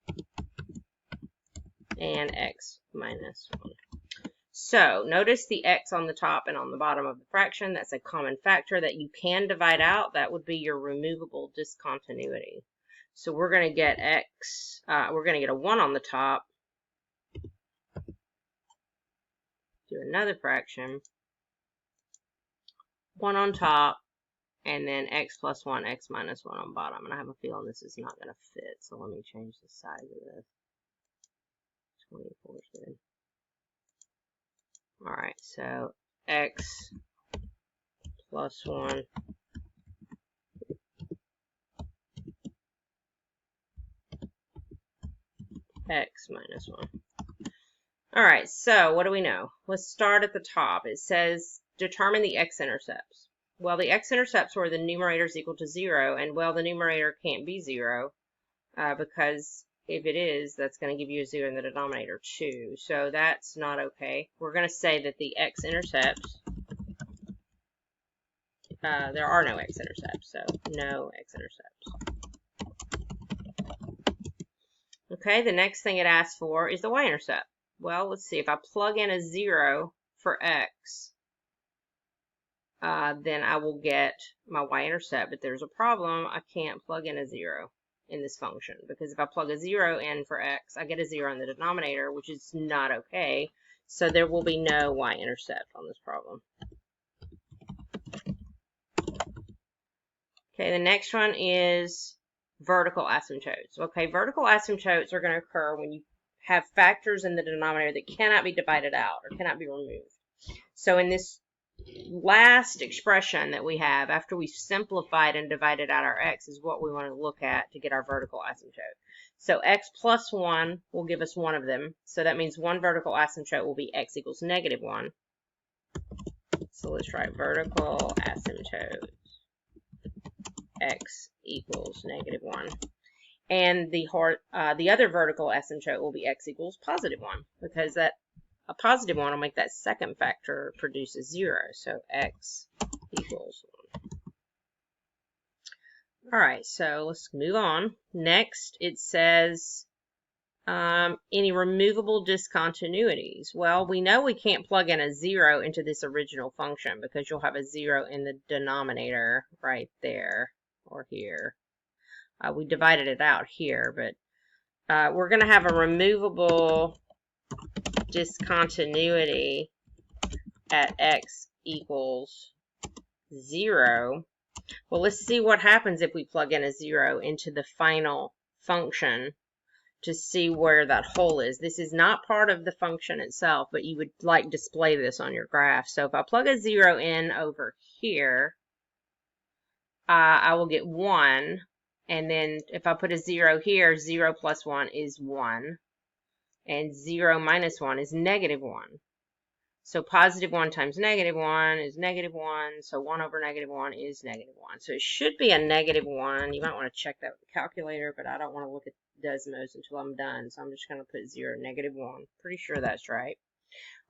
and X minus 1. So notice the X on the top and on the bottom of the fraction. That's a common factor that you can divide out. That would be your removable discontinuity. So we're going to get X, we're going to get a 1 on the top. Do another fraction, 1 on top, and then x plus 1, x minus 1 on bottom. And I have a feeling this is not going to fit, so let me change the size of this. 24 is good. All right, so x plus 1 x minus 1. All right, so what do we know? Let's start at the top. It says determine the x-intercepts. Well, the x-intercepts where the numerator is equal to 0, and well, the numerator can't be 0 because if it is, that's going to give you a 0 in the denominator too. So that's not okay. We're going to say that the x-intercepts, there are no x-intercepts, so no x-intercepts. Okay, the next thing it asks for is the y-intercept. Well, let's see. If I plug in a 0 for x, then I will get my y-intercept. But there's a problem. I can't plug in a 0 in this function. Because if I plug a 0 in for x, I get a 0 in the denominator, which is not okay. So there will be no y-intercept on this problem. Okay, the next one is vertical asymptotes. Okay, vertical asymptotes are going to occur when you have factors in the denominator that cannot be divided out or cannot be removed. So in this last expression that we have, after we've simplified and divided out our x, is what we want to look at to get our vertical asymptote. So x plus 1 will give us one of them. So that means one vertical asymptote will be x equals -1. So let's write vertical asymptote x equals -1. And the other vertical asymptote will be x equals +1, because a +1 will make that second factor produce a 0. So x equals 1. All right, so let's move on. Next, it says Any removable discontinuities? Well, we know we can't plug in a 0 into this original function because you'll have a 0 in the denominator right there or here. We divided it out here, but we're going to have a removable discontinuity at x equals 0. Well, let's see what happens if we plug in a 0 into the final function to see where that hole is. This is not part of the function itself, but you would like display this on your graph. So if I plug a 0 in over here, I will get 1. And then if I put a 0 here, 0 plus 1 is 1. And 0 minus 1 is negative 1. So positive 1 times negative 1 is negative 1. So 1 over negative 1 is negative 1. So it should be a negative 1. You might want to check that with the calculator, but I don't want to look at Desmos until I'm done. So I'm just going to put 0, negative 1. Pretty sure that's right.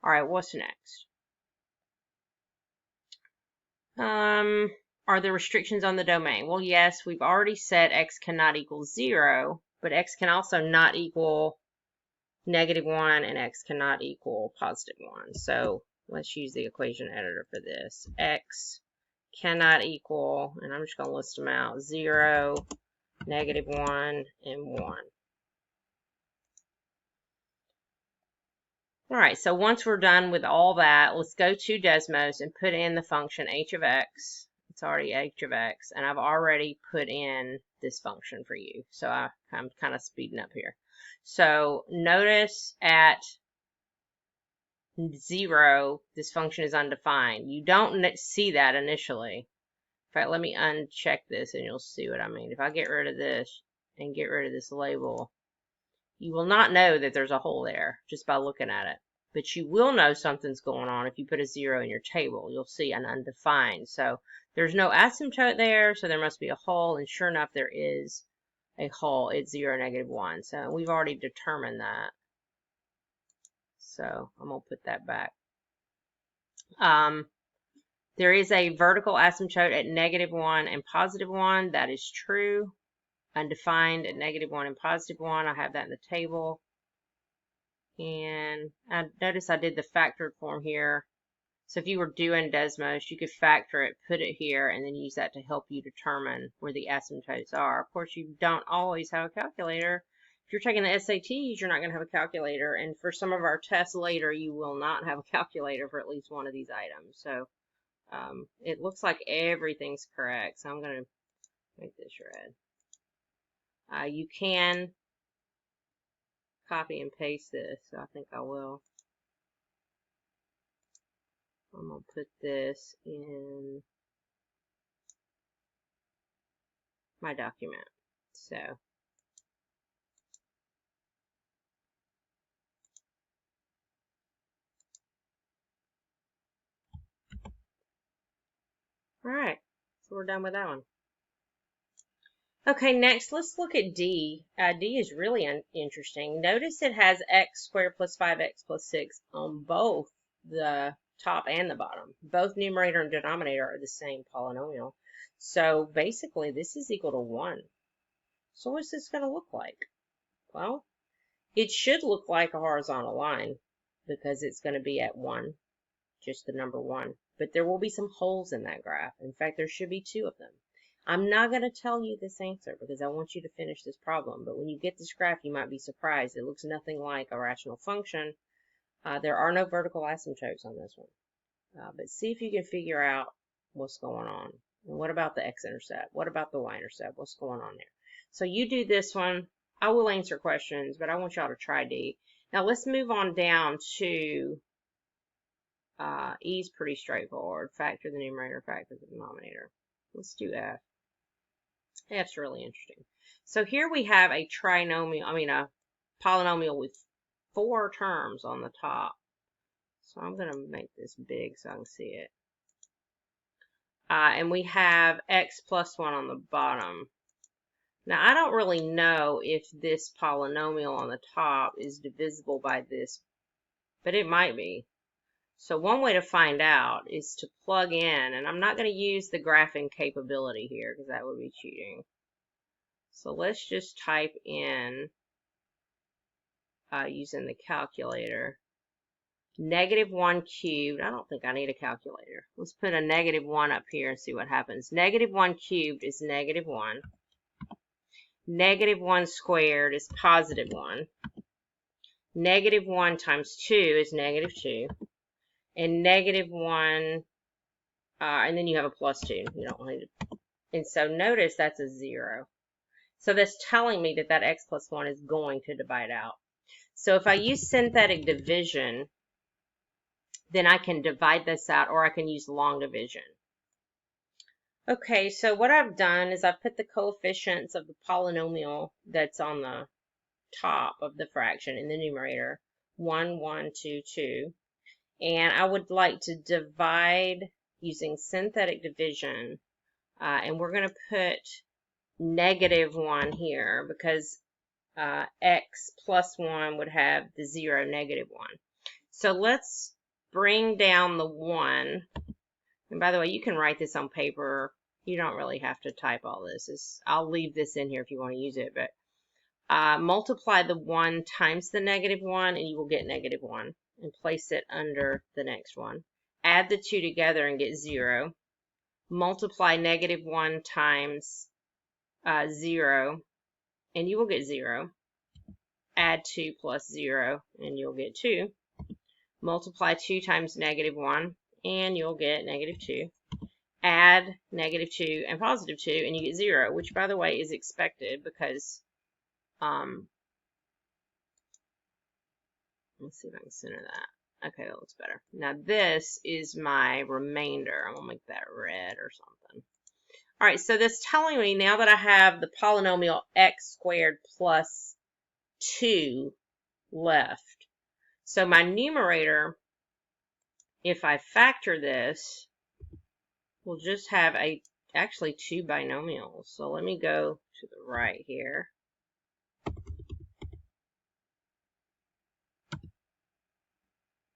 All right, what's next? Are there restrictions on the domain? Well, yes, we've already said x cannot equal 0, but x can also not equal negative 1, and x cannot equal positive 1. So let's use the equation editor for this. X cannot equal, and I'm just going to list them out, 0, negative 1, and 1. All right, so once we're done with all that, let's go to Desmos and put in the function h of x. It's already h of x, and I've already put in this function for you. So I'm kind of speeding up here. So notice at 0, this function is undefined. You don't see that initially. In fact, let me uncheck this and you'll see what I mean. If I get rid of this and get rid of this label, you will not know that there's a hole there just by looking at it. But you will know something's going on if you put a 0 in your table. You'll see an undefined. So there's no asymptote there, so there must be a hole. And sure enough, there is a hole. It's 0, negative 1. So we've already determined that. So I'm going to put that back. There is a vertical asymptote at negative 1 and positive 1. That is true. Undefined at negative 1 and positive 1. I have that in the table. And I notice I did the factored form here. So if you were doing Desmos, you could factor it, put it here, and then use that to help you determine where the asymptotes are. Of course, you don't always have a calculator. If you're taking the SATs, you're not going to have a calculator. And for some of our tests later, you will not have a calculator for at least one of these items. So it looks like everything's correct. So I'm going to make this red. You can copy and paste this, so I think I will. I'm going to put this in my document. So all right, so we're done with that one. Okay, next let's look at D. D is really interesting. Notice it has x squared plus 5x plus 6 on both the top and the bottom. Both numerator and denominator are the same polynomial. So basically this is equal to 1. So what's this going to look like? Well, it should look like a horizontal line because it's going to be at 1, just the number 1. But there will be some holes in that graph. In fact, there should be 2 of them. I'm not going to tell you this answer because I want you to finish this problem. But when you get this graph, you might be surprised. It looks nothing like a rational function. There are no vertical asymptotes on this one. But see if you can figure out what's going on. And what about the X-intercept? What about the Y-intercept? What's going on there? So you do this one. I will answer questions, but I want y'all to try D. Now let's move on down to E's pretty straightforward. Factor the numerator, factor the denominator. Let's do F. F's really interesting. So here we have a a polynomial with 4 terms on the top. So I'm going to make this big so I can see it. And we have x plus 1 on the bottom. Now, I don't really know if this polynomial on the top is divisible by this, but it might be. So one way to find out is to plug in, and I'm not going to use the graphing capability here because that would be cheating. So let's just type in using the calculator. Negative 1 cubed. I don't think I need a calculator. Let's put a negative 1 up here and see what happens. Negative 1 cubed is negative 1. Negative 1 squared is positive 1. Negative 1 times 2 is negative 2. And negative 1, and then you have a plus 2. You don't need to. And so notice that's a 0. So that's telling me that that x plus 1 is going to divide out. So if I use synthetic division, then I can divide this out, or I can use long division. Okay, so what I've done is I've put the coefficients of the polynomial that's on the top of the fraction in the numerator, 1, 1, 2, 2. And I would like to divide using synthetic division, and we're going to put negative 1 here because x plus 1 would have the 0, negative 1. So let's bring down the 1. And by the way, you can write this on paper. You don't really have to type all this. I'll leave this in here if you want to use it. But multiply the 1 times the negative 1, and you will get negative 1. And place it under the next one. Add the 2 together and get 0. Multiply negative 1 times 0, and you will get 0. Add 2 plus 0, and you'll get 2. Multiply 2 times negative 1, and you'll get negative 2. Add negative 2 and positive 2, and you get 0, which, by the way, is expected because, let's see if I can center that. Okay, that looks better. Now, this is my remainder. I'm going to make that red or something. All right, so that's telling me now that I have the polynomial x squared plus 2 left. So my numerator, if I factor this, will just have actually 2 binomials. So let me go to the right here.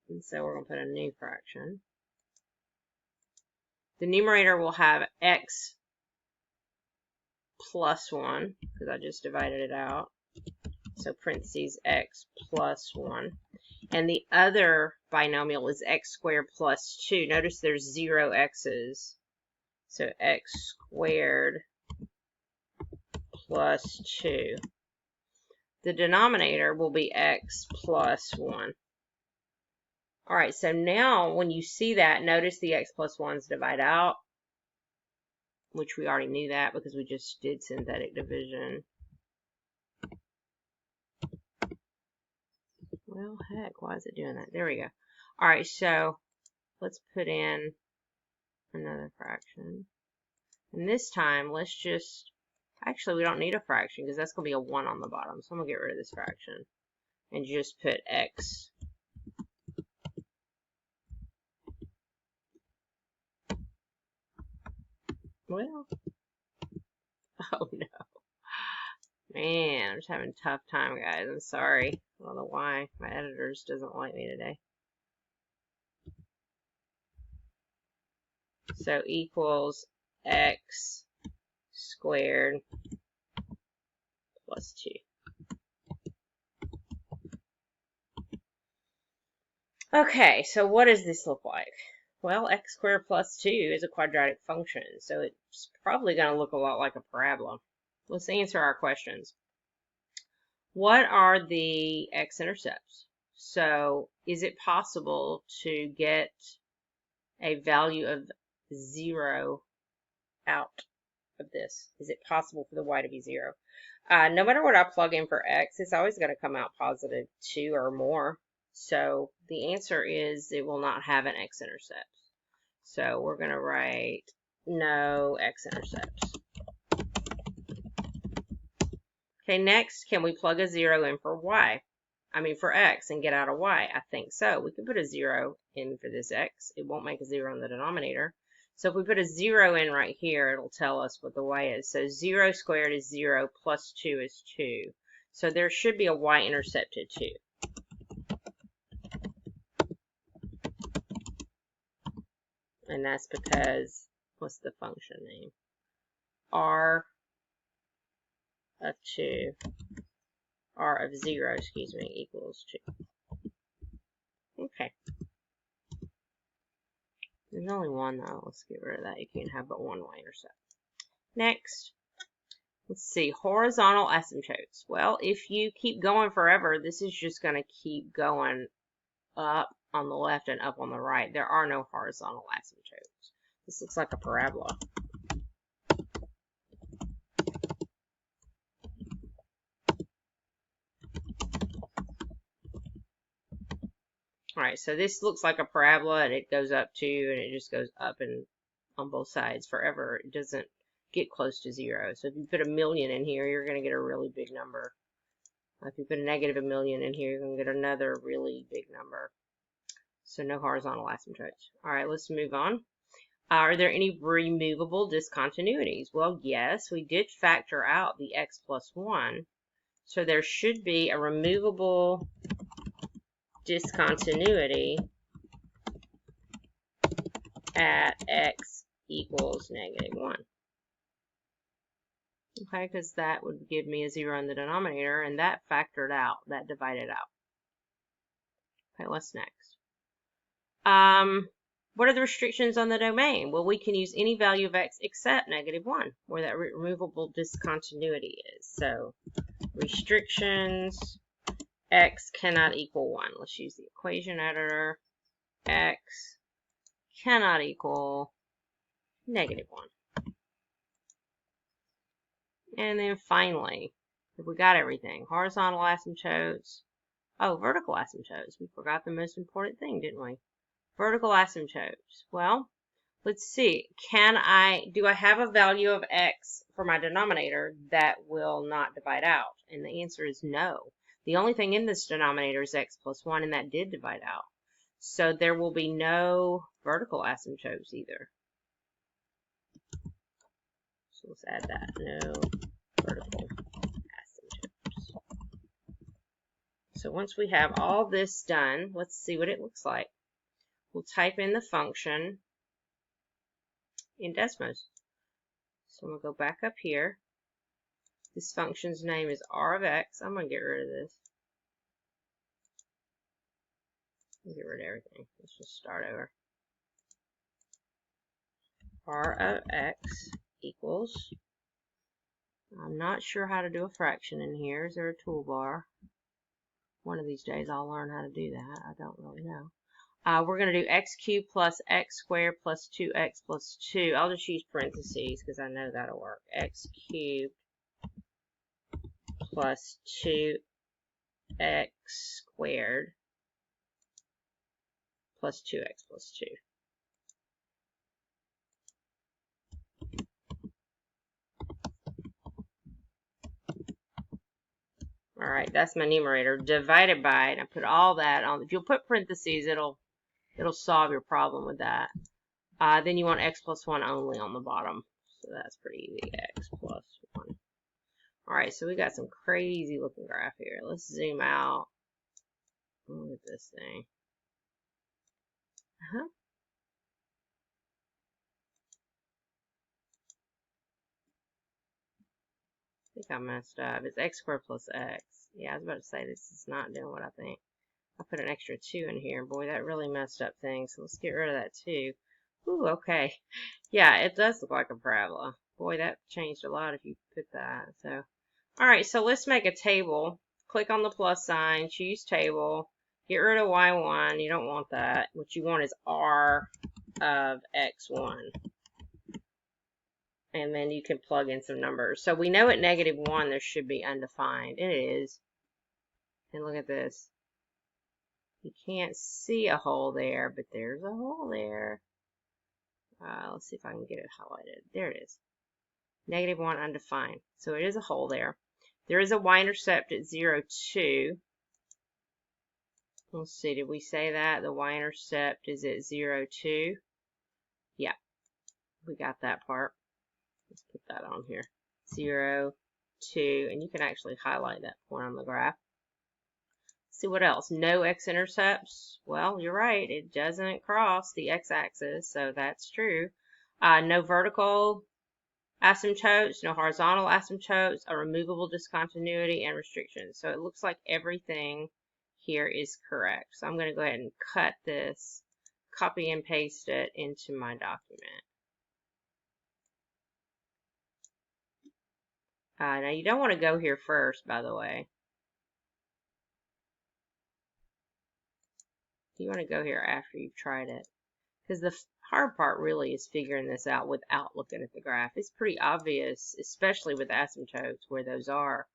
And so we're going to put a new fraction. The numerator will have x plus 1, because I just divided it out. So parentheses x plus 1. And the other binomial is x squared plus 2. Notice there's 0 x's. So x squared plus 2. The denominator will be x plus 1. All right, so now when you see that, notice the x plus 1's divide out, which we already knew that because we just did synthetic division. Well, heck, why is it doing that? There we go. All right, so let's put in another fraction. And this time, let's just, actually, we don't need a fraction because that's going to be a 1 on the bottom. So I'm going to get rid of this fraction and just put x. Well, oh no. Man, I'm just having a tough time, guys. I'm sorry. I don't know why. My editor just doesn't like me today. So equals x squared plus 2. Okay, so what does this look like? Well, x squared plus 2 is a quadratic function, so it's probably going to look a lot like a parabola. Let's answer our questions. What are the x-intercepts? So is it possible to get a value of 0 out of this? Is it possible for the y to be 0? No matter what I plug in for x, it's always going to come out positive 2 or more. So the answer is it will not have an x-intercept. So we're going to write no x-intercepts. Okay, next, can we plug a 0 in for y? I mean for x and get out a y? I think so. We can put a 0 in for this x. It won't make a 0 in the denominator. So if we put a 0 in right here, it'll tell us what the y is. So 0 squared is 0 plus 2 is 2. So there should be a y-intercept at 2. And that's because, what's the function name? R of 2. R of 0, excuse me, equals 2. Okay. There's only one though. Let's get rid of that. You can't have but one Y-intercept. Next, let's see, horizontal asymptotes. Well, if you keep going forever, this is just going to keep going up on the left and up on the right. There are no horizontal asymptotes. This looks like a parabola. All right, so this looks like a parabola, and it goes up 2, and it just goes up and on both sides forever. It doesn't get close to 0. So if you put 1,000,000 in here, you're going to get a really big number. If you put a negative 1,000,000 in here, you're going to get another really big number. So no horizontal asymptotes. All right, let's move on. Are there any removable discontinuities? Well, yes, we did factor out the x plus 1. So there should be a removable discontinuity at x equals -1. Okay, because that would give me a 0 in the denominator, and that factored out, that divided out. Okay, what's next? What are the restrictions on the domain? Well, we can use any value of x except -1, where that removable discontinuity is. So, restrictions, x cannot equal 1. Let's use the equation editor. X cannot equal -1. And then finally, if we got everything, horizontal asymptotes. Oh, vertical asymptotes. We forgot the most important thing, didn't we? Vertical asymptotes. Well, let's see. Do I have a value of x for my denominator that will not divide out? And the answer is no. The only thing in this denominator is x plus 1, and that did divide out. So there will be no vertical asymptotes either. So let's add that. No vertical asymptotes. So once we have all this done, let's see what it looks like. We'll type in the function in Desmos. So I'm going to go back up here. This function's name is R of x. I'm going to get rid of this. Get rid of everything. Let's just start over. R of x equals, I'm not sure how to do a fraction in here. Is there a toolbar? One of these days I'll learn how to do that. I don't really know. We're going to do x cubed plus x squared plus 2x plus 2. I'll just use parentheses because I know that'll work. X cubed plus 2x squared plus 2x plus 2. All right, that's my numerator divided by, and I put all that on. If you'll put parentheses, it'll solve your problem with that. Then you want x plus 1 only on the bottom. So that's pretty easy, x plus 1. All right, so we got some crazy looking graph here. Let's zoom out. Look at this thing. I think I messed up. It's x squared plus x. Yeah, I was about to say this is not doing what I think. I put an extra 2 in here. Boy, that really messed up things. So let's get rid of that 2. Ooh, okay. Yeah, it does look like a parabola. Boy, that changed a lot if you put that. So, all right, so let's make a table. Click on the plus sign, choose table, get rid of y1. You don't want that. What you want is r of x1. And then you can plug in some numbers. So we know at -1 there should be undefined. It is. And look at this. You can't see a hole there, but there's a hole there. Let's see if I can get it highlighted. There it is. -1 undefined. So it is a hole there. There is a y-intercept at 0, 2. Let's see, did we say that? The y-intercept is at 0, 2. Yeah, we got that part. Let's put that on here. 0, 2, and you can actually highlight that point on the graph. See what else? No x-intercepts. Well, you're right. It doesn't cross the x-axis, so that's true. No vertical asymptotes, no horizontal asymptotes, a removable discontinuity, and restrictions. So it looks like everything here is correct. So I'm going to go ahead and cut this, copy and paste it into my document. Now you don't want to go here first, by the way. You want to go here after you've tried it. Because the hard part really is figuring this out without looking at the graph. It's pretty obvious, especially with asymptotes, where those are.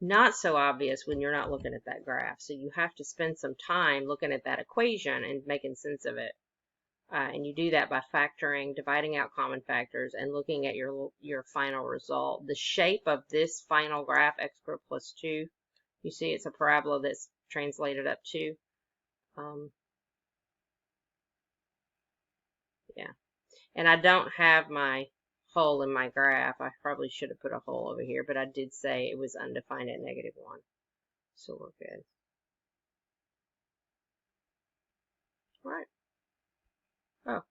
Not so obvious when you're not looking at that graph. So you have to spend some time looking at that equation and making sense of it. And you do that by factoring, dividing out common factors, and looking at your final result. The shape of this final graph, x squared plus 2, you see it's a parabola that's translated up 2. Yeah. And I don't have my hole in my graph. I probably should have put a hole over here, but I did say it was undefined at -1. So we're good. All right. Oh,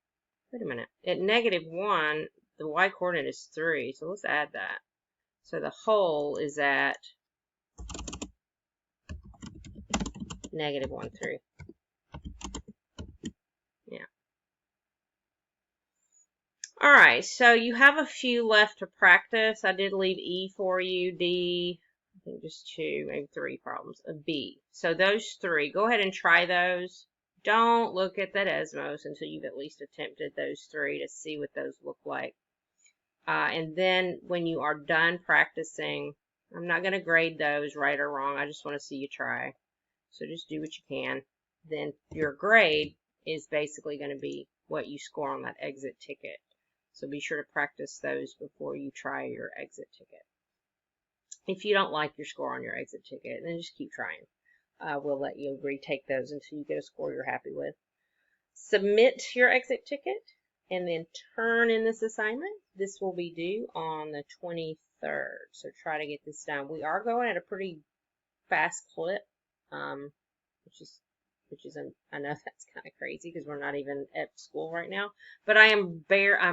wait a minute. At -1, the y-coordinate is 3, so let's add that. So the hole is at -1, 3. Yeah. All right, so you have a few left to practice. I did leave E for you, D, I think just 2, maybe 3 problems, a B. So those 3, go ahead and try those. Don't look at the Desmos until you've at least attempted those 3 to see what those look like. And then when you are done practicing, I'm not going to grade those right or wrong. I just want to see you try. So just do what you can. Then your grade is basically going to be what you score on that exit ticket. So be sure to practice those before you try your exit ticket. If you don't like your score on your exit ticket, then just keep trying. We'll let you retake those until you get a score you're happy with. Submit your exit ticket and then turn in this assignment. This will be due on the 23rd. So try to get this done. We are going at a pretty fast clip, which is I know that's kind of crazy because we're not even at school right now, but I'm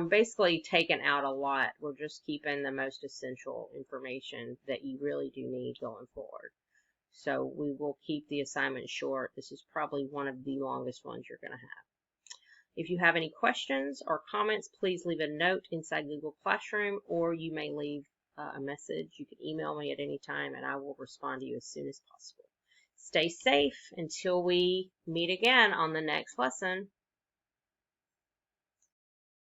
basically taking out a lot. We're just keeping the most essential information that you really do need going forward. So we will keep the assignment short. This is probably one of the longest ones you're going to have. If you have any questions or comments, please leave a note inside Google Classroom, or you may leave a message. You can email me at any time, and I will respond to you as soon as possible. Stay safe until we meet again on the next lesson.